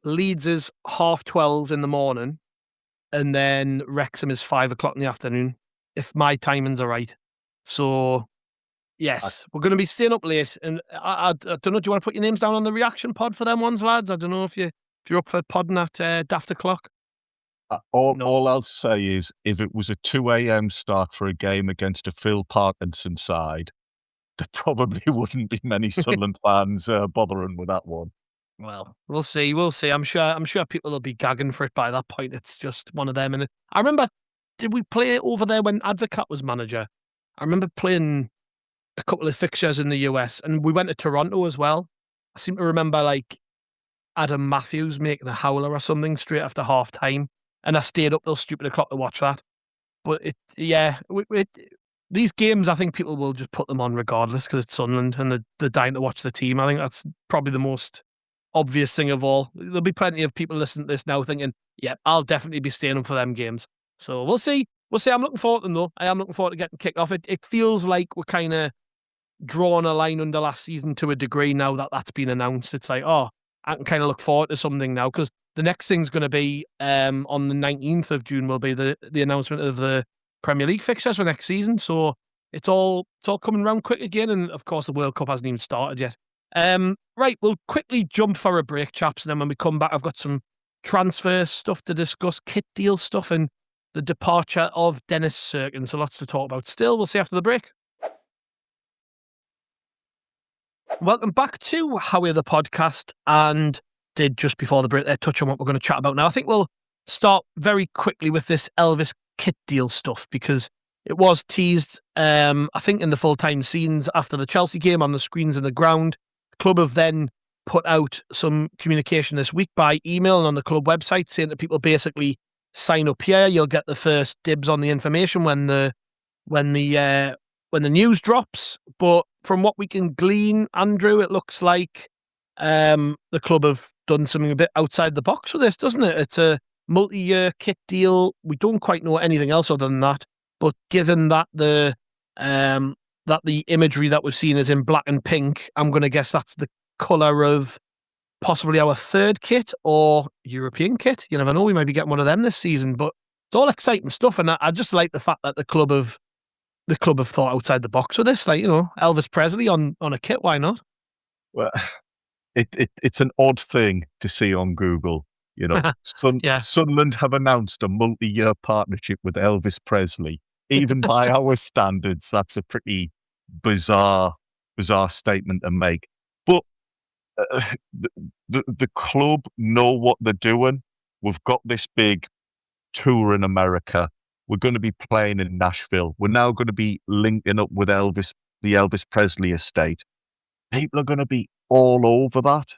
Leeds is 12:30 in the morning, and then Wrexham is 5 o'clock in the afternoon, if my timings are right. So, yes, we're going to be staying up late. And I don't know, do you want to put your names down on the reaction pod for them ones, lads? I don't know if you're up for podding at daft o'clock. All I'll say is, if it was a 2 a.m. start for a game against a Phil Parkinson side, there probably wouldn't be many Sunderland fans bothering with that one. Well, we'll see. I'm sure people will be gagging for it by that point. It's just one of them. And I remember, did we play over there when Advocat was manager? I remember playing a couple of fixtures in the US, and we went to Toronto as well. I seem to remember like Adam Matthews making a howler or something straight after half time, and I stayed up till stupid o'clock to watch that. But these games, I think people will just put them on regardless, because it's Sunderland and they're dying to watch the team. I think that's probably the most obvious thing of all. There'll be plenty of people listening to this now thinking, yeah, I'll definitely be staying up for them games. So we'll see. We'll see. I'm looking forward to them, though. I am looking forward to getting kicked off. It feels like we're kind of drawing a line under last season to a degree now that that's been announced. It's like, oh, I can kind of look forward to something now, because the next thing's going to be on the 19th of June will be the announcement of the Premier League fixtures for next season. So it's all coming around quick again. And of course, the World Cup hasn't even started yet. Right, we'll quickly jump for a break, chaps. And then when we come back, I've got some transfer stuff to discuss, kit deal stuff, and the departure of Dennis Cirkin. So lots to talk about still. We'll see after the break. Welcome back to Haway The Podcast, and did just before the break there touch on what we're going to chat about now. I think we'll start very quickly with this Elvis kit deal stuff, because it was teased, I think, in the full-time scenes after the Chelsea game on the screens in the ground. The club have then put out some communication this week by email and on the club website saying that people basically sign up here. You'll get the first dibs on the information when the news drops. But from what we can glean, Andrew, it looks like the club have done something a bit outside the box with this, doesn't it? It's a multi-year kit deal. We don't quite know anything else other than that. But given that the imagery that we've seen is in black and pink, I'm going to guess that's the colour of possibly our third kit or European kit. You never know. We might be getting one of them this season. But it's all exciting stuff, and I just like the fact that the club have thought outside the box with this. Like, Elvis Presley on a kit. Why not? Well, it's an odd thing to see on Google. Sunlun have announced a multi-year partnership with Elvis Presley. Even by our standards, that's a pretty bizarre statement to make. But the club know what they're doing. We've got this big tour in America. We're going to be playing in Nashville. We're now going to be linking up with the Elvis Presley estate. People are going to be all over that.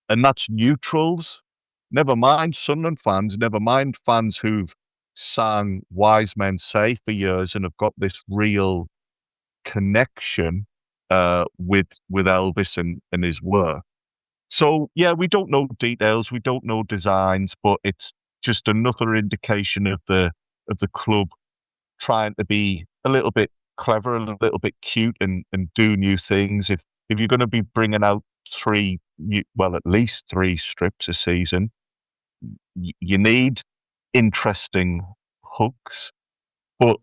And that's neutrals. Never mind Sunderland fans, never mind fans who've sang Wise Men Say for years and have got this real connection with Elvis and his work. So, yeah, we don't know details, we don't know designs, but it's just another indication of the club trying to be a little bit clever, a little bit cute, and do new things. If you're going to be bringing out at least 3 strips a season, you need interesting hooks. But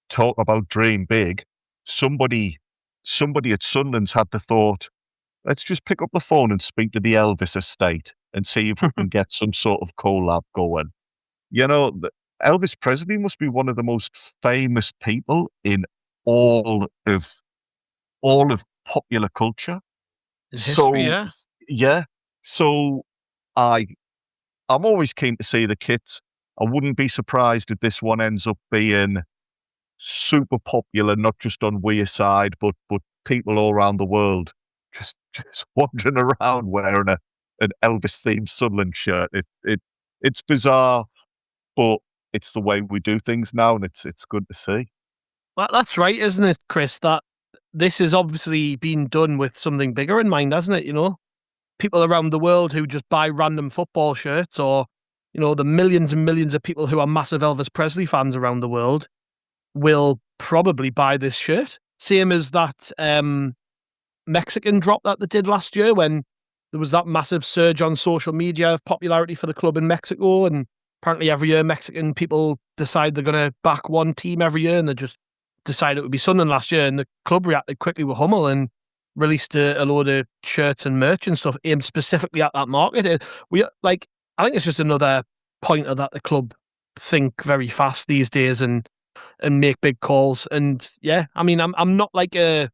talk about dream big. Somebody at Sunderland's had the thought, let's just pick up the phone and speak to the Elvis estate and see if we can get some sort of collab going. Elvis Presley must be one of the most famous people in all of popular culture. History, yeah. So I'm always keen to see the kits. I wouldn't be surprised if this one ends up being super popular, not just on Wearside, but people all around the world just wandering around wearing an Elvis-themed Sunlun shirt. It's bizarre, but it's the way we do things now, and it's good to see. Well, that's right, isn't it, Chris? That this has obviously been done with something bigger in mind, hasn't it? People around the world who just buy random football shirts, or, the millions and millions of people who are massive Elvis Presley fans around the world will probably buy this shirt. Same as that Mexican drop that they did last year when there was that massive surge on social media of popularity for the club in Mexico. And apparently every year Mexican people decide they're going to back one team every year, and they just decided it would be Sunderland last year. And the club reacted quickly with Hummel and released a load of shirts and merch and stuff aimed specifically at that market. I think it's just another pointer that the club think very fast these days and make big calls. And yeah, I mean, I'm not like a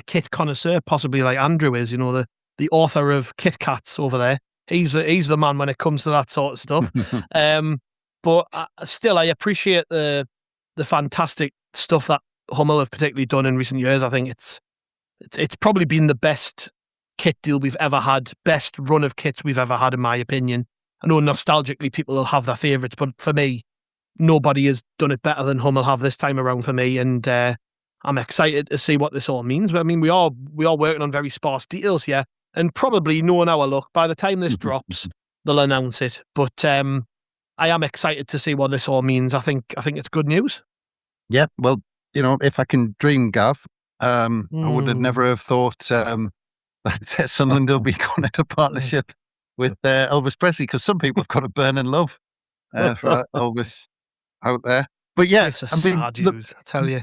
kit connoisseur, possibly like Andrew is, the author of Kit Kats over there. He's the man when it comes to that sort of stuff. But still, I appreciate the fantastic stuff that Hummel have particularly done in recent years. I think it's probably been the best kit deal we've ever had, best run of kits we've ever had, in my opinion. I know nostalgically people will have their favourites, but for me, nobody has done it better than Hummel have this time around for me. And I'm excited to see what this all means. But I mean, we are working on very sparse details here. and probably knowing our luck, by the time this drops, they'll announce it. But I am excited to see what this all means. I think it's good news. Yeah, well, if I can dream, Gav, I would have never have thought that Sunlun will be going into partnership with Elvis Presley, because some people have got a burning love for Elvis out there. But yeah, It's a sad news, I tell you.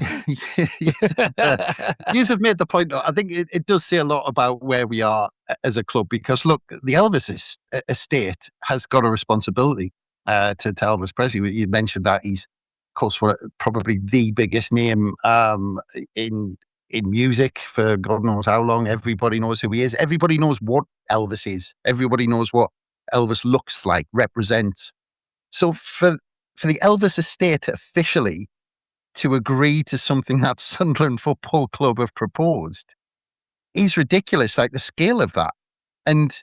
You have made the point. I think it does say a lot about where we are as a club, because look, the Elvis estate has got a responsibility to Elvis Presley. You mentioned that he's, of course, probably the biggest name in music for God knows how long. Everybody knows who he is. Everybody knows what Elvis is. Everybody knows what Elvis looks like, represents. So for the Elvis estate officially to agree to something that Sunderland Football Club have proposed is ridiculous, like the scale of that. And,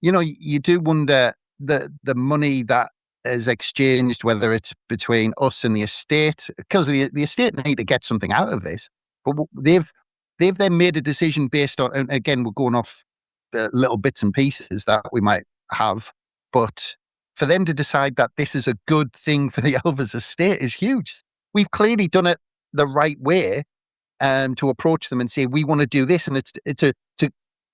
you do wonder the money that is exchanged, whether it's between us and the estate, because the estate need to get something out of this. But they've then made a decision based on, and again, we're going off little bits and pieces that we might have, but for them to decide that this is a good thing for the Elvis estate is huge. We've clearly done it the right way to approach them and say, we want to do this. And it's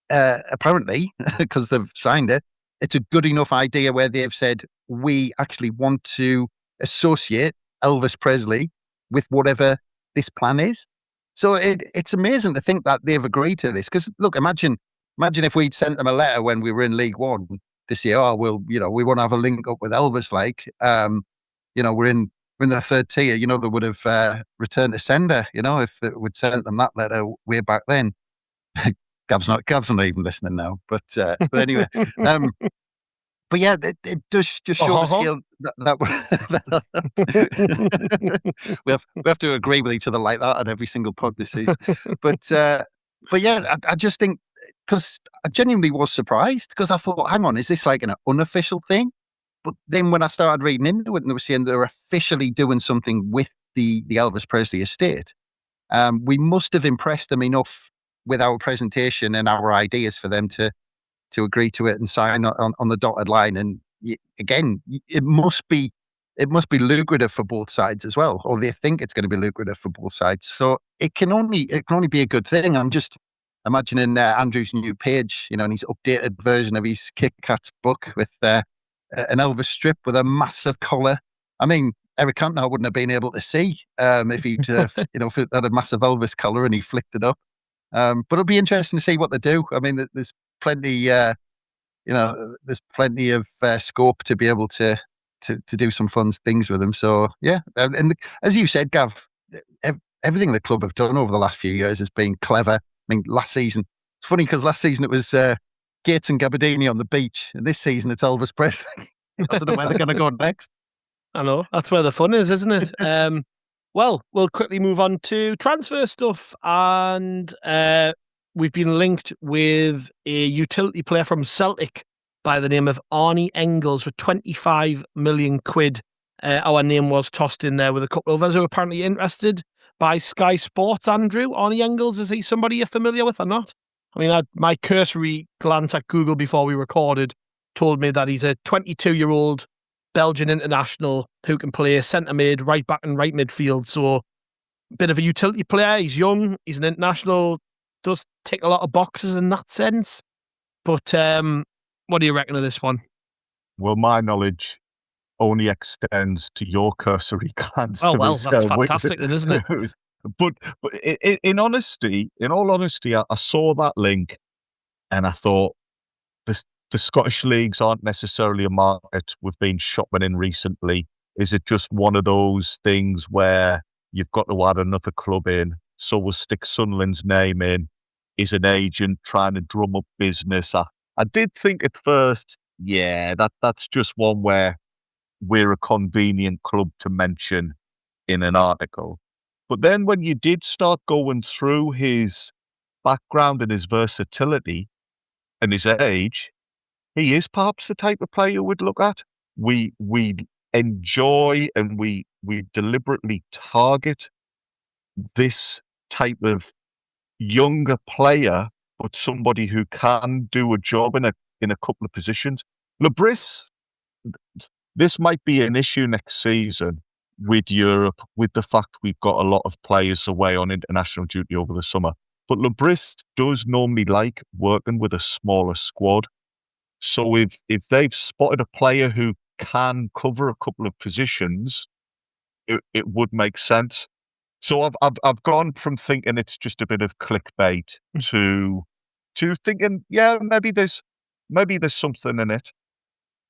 apparently, because they've signed it, it's a good enough idea where they've said, we actually want to associate Elvis Presley with whatever this plan is. So it's amazing to think that they've agreed to this. Because look, imagine if we'd sent them a letter when we were in League One to say, we want to have a link up with Elvis, we're in the third tier, they would have returned to sender, if we'd sent them that letter way back then. Gav's not even listening now, but anyway, but yeah, it does just show the scale that we have to agree with each other like that on every single pod this season. But yeah, I just think, because I genuinely was surprised, because I thought, hang on, is this like an unofficial thing? But then when I started reading into it, and they were saying they're officially doing something with the Elvis Presley estate, we must have impressed them enough with our presentation and our ideas for them to agree to it and sign on the dotted line. And again, it must be lucrative for both sides as well, or they think it's going to be lucrative for both sides. So it can only be a good thing. I'm just imagining Andrew's new page, and his updated version of his Kit Kat's book with an Elvis strip with a massive collar. I mean, Eric Cantona wouldn't have been able to see if he'd if it had a massive Elvis collar and he flicked it up. But it'll be interesting to see what they do. I mean, there's plenty, there's plenty of scope to be able to do some fun things with them. So yeah, and as you said, Gav, everything the club have done over the last few years has been clever. I mean, last season, it's funny because last season it was Gates and Gabardini on the beach, and this season it's Elvis Presley. I don't know where they're going to go next. I know, that's where the fun is, isn't it? Well, we'll quickly move on to transfer stuff, and we've been linked with a utility player from Celtic by the name of Arnie Engels for 25 million quid. Our name was tossed in there with a couple of others who are apparently interested by Sky Sports. Andrew, Arnie Engels, is he somebody you're familiar with or not? I mean, my cursory glance at Google before we recorded told me that he's a 22-year-old Belgian international who can play centre mid, right back and right midfield. So a bit of a utility player. He's young, he's an international, does tick a lot of boxes in that sense. But what do you reckon of this one? Well, my knowledge only extends to your cursory glance. Oh, well, that's fantastic then, isn't it? But in all honesty, I saw that link and I thought, the Scottish leagues aren't necessarily a market we've been shopping in recently. Is it just one of those things where you've got to add another club in? So we'll stick Sunderland's name in. Is an agent trying to drum up business? I did think at first, yeah, that's just one where we're a convenient club to mention in an article. But then when you did start going through his background and his versatility and his age, he is perhaps the type of player we'd look at. We enjoy and we deliberately target this type of younger player but somebody who can do a job in a couple of positions. Lebris, this might be an issue next season with Europe, with the fact we've got a lot of players away on international duty over the summer. But Lebris does normally like working with a smaller squad. So if they've spotted a player who can cover a couple of positions, it would make sense. So I've gone from thinking it's just a bit of clickbait to thinking, yeah, maybe there's something in it.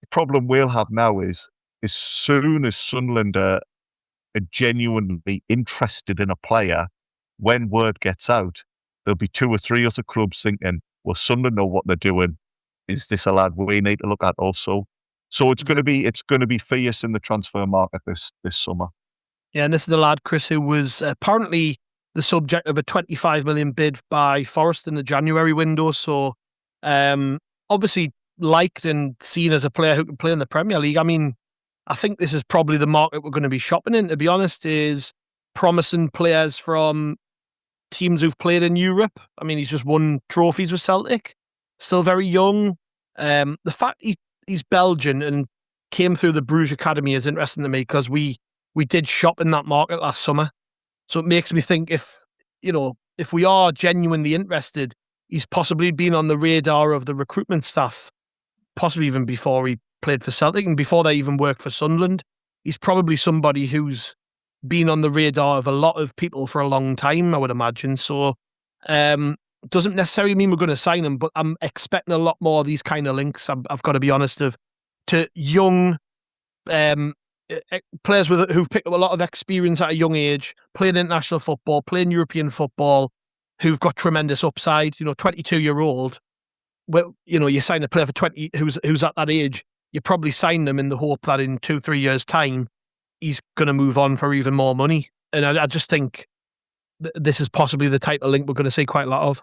The problem we'll have now is, as soon as Sunderland are genuinely interested in a player, when word gets out, there'll be 2 or 3 other clubs thinking, well, Sunderland know what they're doing. Is this a lad we need to look at also? So it's going to be fierce in the transfer market this summer. Yeah, and this is the lad, Chris, who was apparently the subject of a 25 million bid by Forest in the January window. So obviously liked and seen as a player who can play in the Premier League. I mean, I think this is probably the market we're going to be shopping in, to be honest, is promising players from teams who've played in Europe. I mean, he's just won trophies with Celtic, still very young. The fact he's Belgian and came through the Bruges Academy is interesting to me, because we did shop in that market last summer. So it makes me think if we are genuinely interested, he's possibly been on the radar of the recruitment staff, possibly even before he played for Celtic and before they even worked for Sunderland. He's probably somebody who's been on the radar of a lot of people for a long time, I would imagine. So doesn't necessarily mean we're going to sign him, but I'm expecting a lot more of these kind of links, I've got to be honest, to young players who've picked up a lot of experience at a young age, playing international football, playing European football, who've got tremendous upside. 22-year-old. Well, you sign a player for 20 who's at that age, you probably sign them in the hope that in 2-3 years' time he's going to move on for even more money. And I just think this is possibly the type of link we're going to see quite a lot of.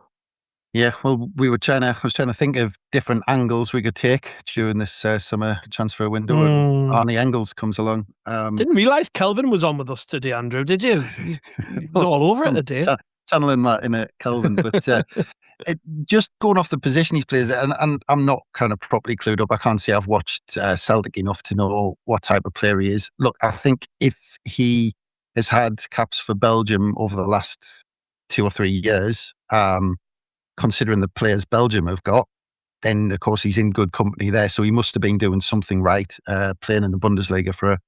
Yeah, well, I was trying to think of different angles we could take during this summer transfer window. And Arnie Engels comes along. Didn't realise Kelvin was on with us today, Andrew, did you? He's all over it today. Channeling that in a Kelvin, but just going off the position he plays, and I'm not kind of properly clued up. I can't say I've watched Celtic enough to know what type of player he is. Look, I think if he has had caps for Belgium over the last 2 or 3 years, considering the players Belgium have got, then of course he's in good company there. So he must have been doing something right, playing in the Bundesliga for a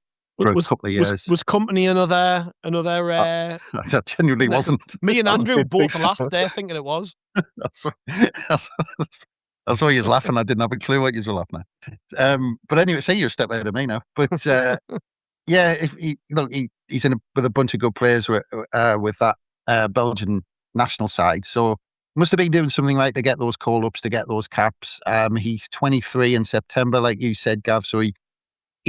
couple of years. Was company another? That genuinely wasn't. Me and Andrew both laughed there, thinking it was. That's why he's laughing. I didn't have a clue what you were laughing at. But anyway, say you're a step ahead of me now. But yeah, if he's in with a bunch of good players with that Belgian national side, so must have been doing something right to get those call-ups, to get those caps. He's 23 in September, like you said, Gav. So he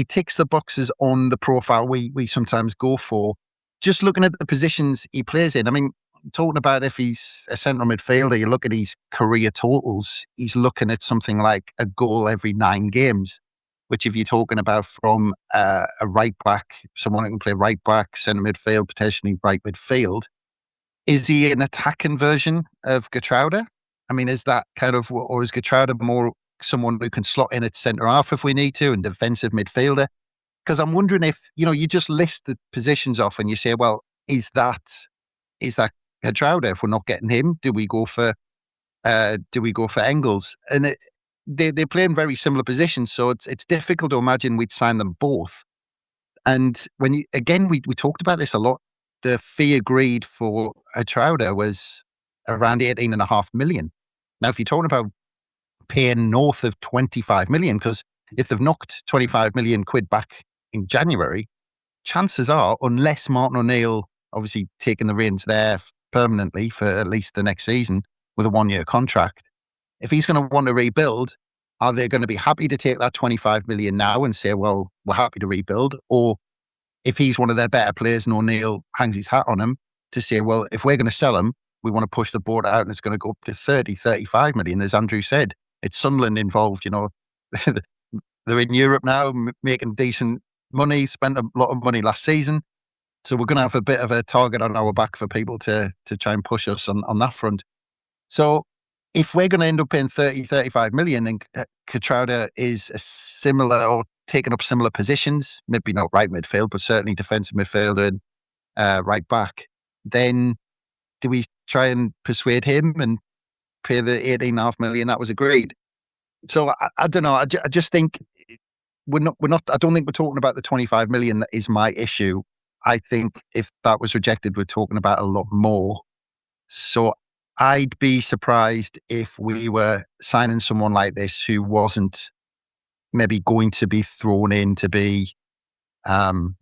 ticks the boxes on the profile we sometimes go for. Just looking at the positions he plays in, I mean, talking about if he's a central midfielder, you look at his career totals, he's looking at something like a goal every 9 games, which if you're talking about from a right back, someone who can play right back, centre midfield, potentially right midfield, is he an attacking version of Geertruida? I mean, is that kind of, or is Geertruida more someone who can slot in at centre half if we need to, and defensive midfielder? Because I'm wondering if, you just list the positions off and you say, well, is that Geertruida? If we're not getting him, do we go for Engels? And they're playing very similar positions, so it's difficult to imagine we'd sign them both. And when we talked about this a lot. The fee agreed for Geertruida was around 18.5 million. Now, if you're talking about paying north of 25 million, because if they've knocked 25 million quid back in January, chances are, unless Martin O'Neill obviously taking the reins there permanently for at least the next season with a 1-year contract, if he's going to want to rebuild, are they going to be happy to take that 25 million now and say, well, we're happy to rebuild? Or if he's one of their better players and O'Neill hangs his hat on him, to say, well, if we're going to sell him, we want to push the board out and it's going to go up to 30, 35 million, as Andrew said. It's Sunderland involved, They're in Europe now, making decent money, spent a lot of money last season. So we're going to have a bit of a target on our back for people to try and push us on that front. So if we're going to end up paying 30, 35 million, and Cottrauda is a similar or taking up similar positions, maybe not right midfield, but certainly defensive midfielder and right back, then do we try and persuade him and pay the 18.5 million that was agreed? So I don't know. I just think we're not. I don't think we're talking about the 25 million that is my issue. I think if that was rejected, we're talking about a lot more. So I'd be surprised if we were signing someone like this who wasn't maybe going to be thrown in to be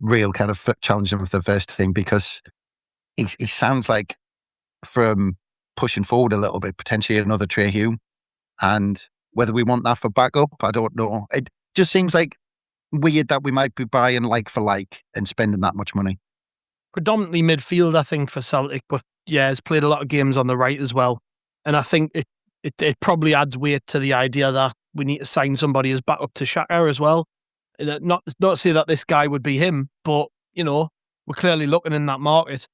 real kind of challenging with the first thing, because he sounds like, from pushing forward a little bit, potentially another Trey Hume. And whether we want that for backup, I don't know. It just seems like weird that we might be buying like for like and spending that much money. Predominantly midfield, I think, for Celtic, but yeah, has played a lot of games on the right as well. And I think it probably adds weight to the idea that we need to sign somebody as backup to Xhaka as well. And not to say that this guy would be him, but we're clearly looking in that market.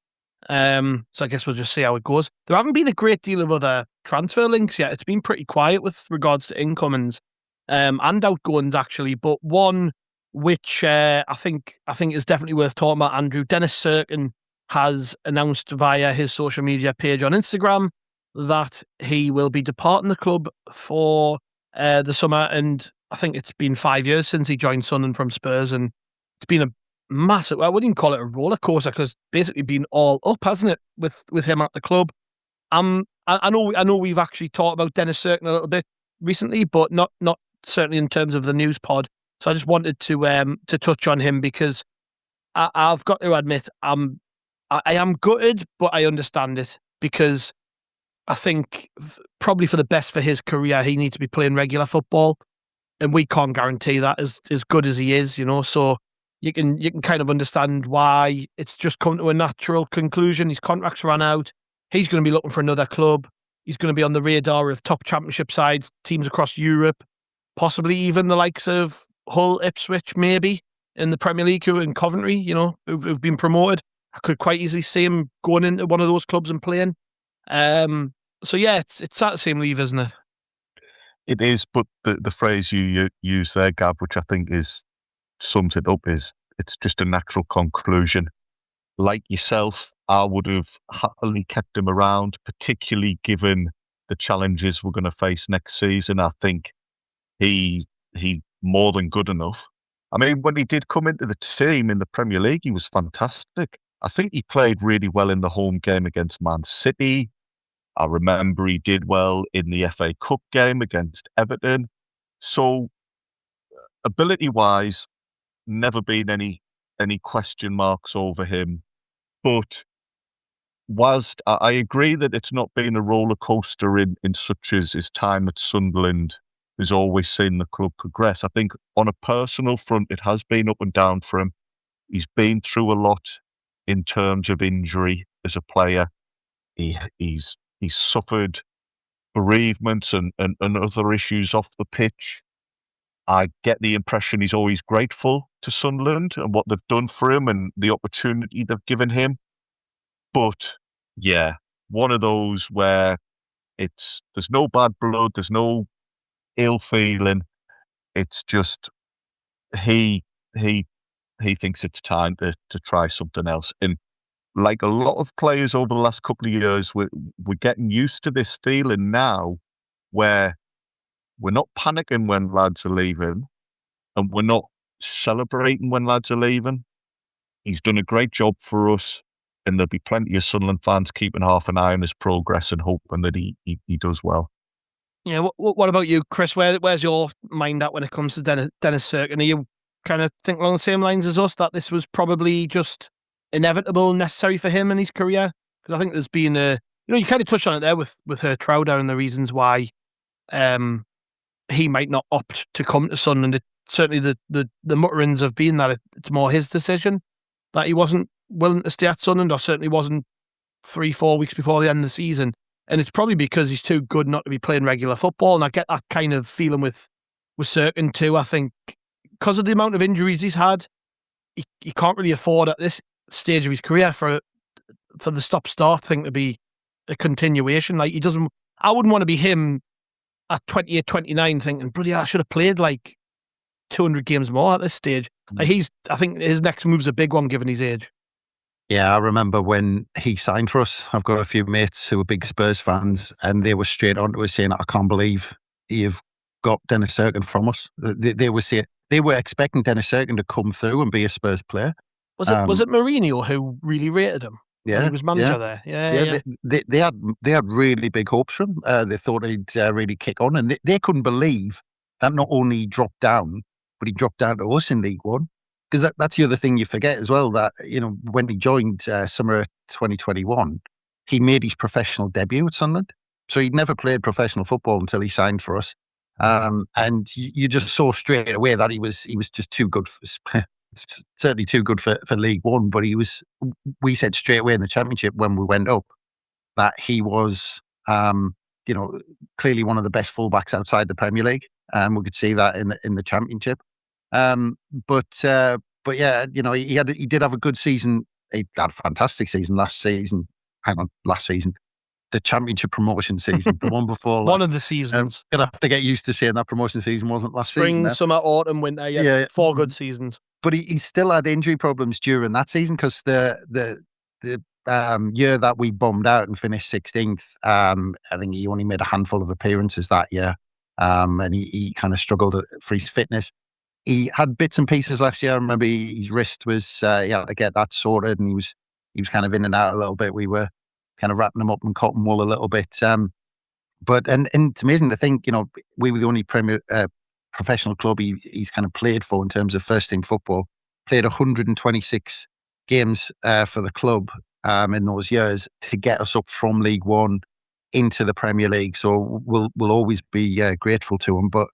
So I guess we'll just see how it goes. There haven't been a great deal of other transfer links yet. It's been pretty quiet with regards to incomings and outgoings, actually. But one which I think is definitely worth talking about, Andrew. Dennis Cirkin has announced via his social media page on Instagram that he will be departing the club for the summer. And I think it's been 5 years since he joined Sunlun from Spurs, and it's been a massive, I wouldn't even call it a roller coaster, because it's basically been all up, hasn't it, with him at the club. I know we've actually talked about Dennis Cirkin a little bit recently, but not certainly in terms of the news pod. So I just wanted to touch on him, because I've got to admit I am gutted, but I understand it, because I think probably for the best for his career, he needs to be playing regular football, and we can't guarantee that as good as he is, so you can kind of understand why it's just come to a natural conclusion. His contract's run out. He's going to be looking for another club. He's going to be on the radar of top championship sides, teams across Europe, possibly even the likes of Hull, Ipswich, maybe in the Premier League, who in Coventry, who've been promoted. I could quite easily see him going into one of those clubs and playing. So yeah, it's sad to see him leave, isn't it? It is, but the phrase you use there, Gab, which I think sums it up, is it's just a natural conclusion. Like yourself, I would have happily kept him around, particularly given the challenges we're going to face next season. I think he more than good enough. I mean, when he did come into the team in the Premier League, he was fantastic. I think he played really well in the home game against Man City. I remember he did well in the FA Cup game against Everton. So, ability-wise, never been any question marks over him. But whilst I agree that it's not been a roller coaster in such as his time at Sunderland, who's always seen the club progress, I think on a personal front, it has been up and down for him. He's been through a lot in terms of injury as a player. He's suffered bereavements and other issues off the pitch. I get the impression he's always grateful to Sunderland and what they've done for him and the opportunity they've given him. But yeah, one of those where there's no bad blood, there's no ill feeling. It's just he thinks it's time to try something else. And like a lot of players over the last couple of years, we're getting used to this feeling now where we're not panicking when lads are leaving and we're not celebrating when lads are leaving. He's done a great job for us, and there'll be plenty of Sunderland fans keeping half an eye on his progress and hoping that he does well. Yeah, what about you, Chris? Where's your mind at when it comes to Dennis Cirkin? Are you kind of think along the same lines as us, that this was probably just inevitable, necessary for him in his career? Because I think there's been you kind of touched on it there with her Trauda and the reasons why he might not opt to come to Sunderland. Certainly the mutterings have been that it's more his decision, that he wasn't willing to stay at Sunderland, or certainly wasn't 3-4 weeks before the end of the season. And it's probably because he's too good not to be playing regular football. And I get that kind of feeling with Cirkin too. I think because of the amount of injuries he's had, he can't really afford at this stage of his career for the stop-start thing to be a continuation. Like, he doesn't. I wouldn't want to be him at 28, 29 thinking, bloody, I should have played like 200 games more at this stage. Like I think his next move's a big one given his age. Yeah, I remember when he signed for us. I've got a few mates who are big Spurs fans, and they were straight on to us saying, I can't believe you've got Dennis Cirkin from us. They were saying they were expecting Dennis Cirkin to come through and be a Spurs player. Was it Mourinho who really rated him? Yeah, when he was manager there. Yeah. They had really big hopes for him. They thought he'd really kick on, and they couldn't believe that not only he dropped down, but he dropped down to us in League One. Because that's the other thing you forget as well, that, you know, when he joined summer 2021, he made his professional debut at Sunderland. So he'd never played professional football until he signed for us. And you just saw straight away that he was just too good, certainly too good for League One. But we said straight away in the Championship when we went up that he was, clearly one of the best fullbacks outside the Premier League. We could see that in the Championship. But yeah, you know, he did have a good season. He had a fantastic season last season. The Championship promotion season, the one before last. One of the seasons. Gonna have to get used to saying that promotion season wasn't last season. Spring, summer, autumn, winter. Yeah, 4 good seasons. But he still had injury problems during that season because the year that we bombed out and finished 16th, I think he only made a handful of appearances that year, and he kind of struggled for his fitness. He had bits and pieces last year. Maybe his wrist was, he had to get that sorted, and he was kind of in and out a little bit. We were kind of wrapping him up in cotton wool a little bit. But it's amazing to think, you know, we were the only professional club he's kind of played for in terms of first team football. Played 126 games for the club in those years to get us up from League One into the Premier League. So we'll always be grateful to him. But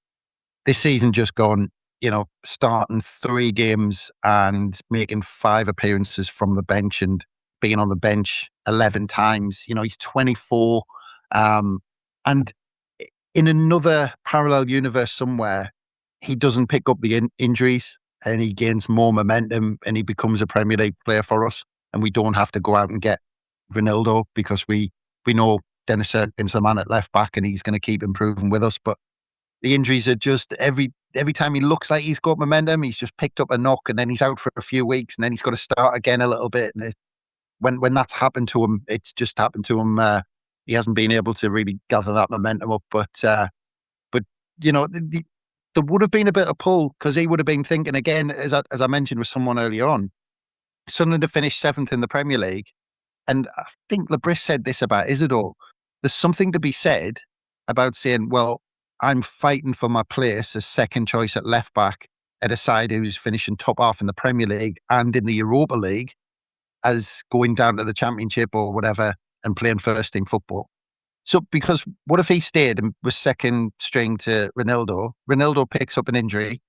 this season just gone, you know, starting 3 games and making 5 appearances from the bench and being on the bench 11 times. You know, he's 24. And in another parallel universe somewhere, he doesn't pick up the injuries and he gains more momentum and he becomes a Premier League player for us. And we don't have to go out and get Ronaldo because we know Dennis Cirkin's the man at left back and he's going to keep improving with us. But the injuries are just every time he looks like he's got momentum, he's just picked up a knock and then he's out for a few weeks and then he's got to start again a little bit. And when that's happened to him, it's just happened to him. He hasn't been able to really gather that momentum up. But you know, there would have been a bit of pull because he would have been thinking again, as I mentioned with someone earlier on, Sunderland to finish 7th in the Premier League. And I think Labris said this about Isidore. There's something to be said about saying, well, I'm fighting for my place as second choice at left back at a side who's finishing top half in the Premier League and in the Europa League as going down to the Championship or whatever and playing first team football. So because what if he stayed and was second string to Ronaldo? Ronaldo picks up an injury.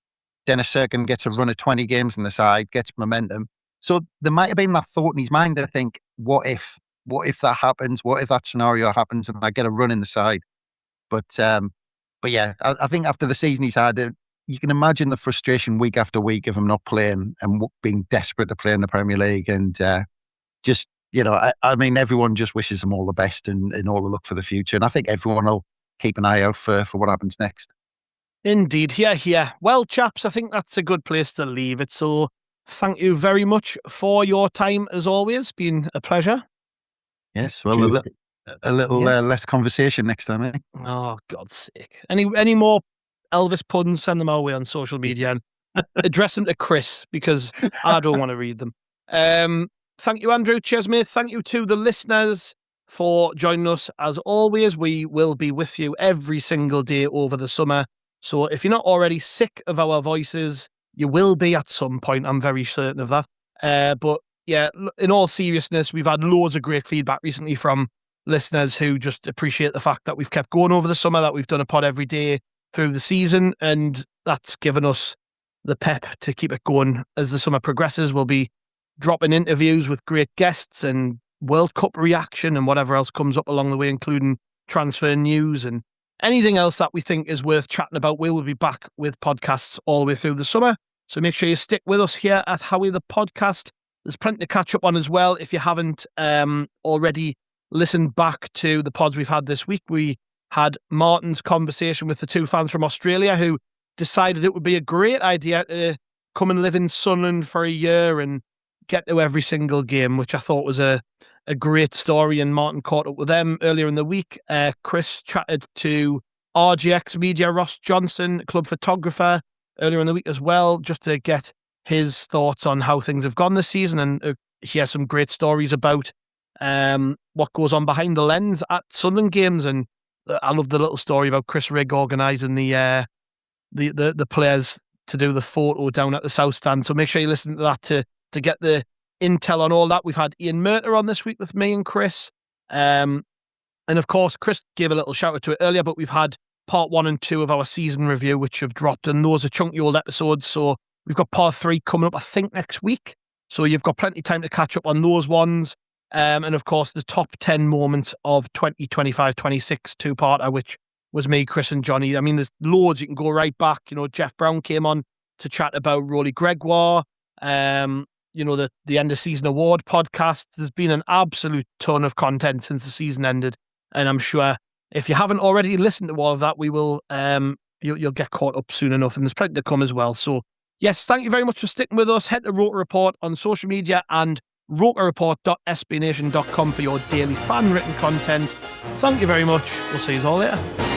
Dennis Cirkin gets a run of 20 games in the side, gets momentum. So there might have been that thought in his mind, I think, what if that happens? What if that scenario happens and I get a run in the side? But yeah, I think after the season he's had, you can imagine the frustration week after week of him not playing and being desperate to play in the Premier League. And just, you know, I mean, everyone just wishes him all the best and all the luck for the future. And I think everyone will keep an eye out for what happens next. Indeed. Yeah. Well, chaps, I think that's a good place to leave it. So thank you very much for your time, as always. Been a pleasure. Yes, well, a little less conversation next time, eh? Oh, God's sake. Any more Elvis puns, send them our way on social media and address them to Chris because I don't want to read them. Thank you, Andrew. Cheers, mate. Thank you to the listeners for joining us. As always, we will be with you every single day over the summer. So if you're not already sick of our voices, you will be at some point. I'm very certain of that. But yeah, in all seriousness, we've had loads of great feedback recently from listeners who just appreciate the fact that we've kept going over the summer, that we've done a pod every day through the season, and that's given us the pep to keep it going as the summer progresses. We'll be dropping interviews with great guests and World Cup reaction and whatever else comes up along the way, including transfer news and anything else that we think is worth chatting about. We will be back with podcasts all the way through the summer. So make sure you stick with us here at Haway The Podcast. There's plenty to catch up on as well. If you haven't already listened back to the pods we've had this week, we had Martin's conversation with the two fans from Australia who decided it would be a great idea to come and live in Sunlun for a year and get to every single game, which I thought was a great story. And Martin caught up with them earlier in the week. Chris chatted to RGX Media Ross Johnson, club photographer, earlier in the week as well, just to get his thoughts on how things have gone this season. And he has some great stories about what goes on behind the lens at Sunderland games. And I love the little story about Chris Rigg organising the players to do the photo down at the South Stand. So make sure you listen to that to get the intel on all that. We've had Ian Murter on this week with me and Chris. And of course, Chris gave a little shout out to it earlier, but we've had part 1 and 2 of our season review, which have dropped, and those are chunky old episodes. So we've got part 3 coming up, I think, next week. So you've got plenty of time to catch up on those ones. And of course, the top 10 moments of 2025-26 two-parter, which was me, Chris and Johnny. I mean, there's loads. You can go right back. Jeff Brown came on to chat about Rolly Gregoire. The end of season award podcast. There's been an absolute ton of content since the season ended. And I'm sure if you haven't already listened to all of that, we will, you'll get caught up soon enough. And there's plenty to come as well. So yes, thank you very much for sticking with us. Head to Roker Report on social media and rokerreport.sbnation.com for your daily fan written content. Thank you very much. We'll see you all later.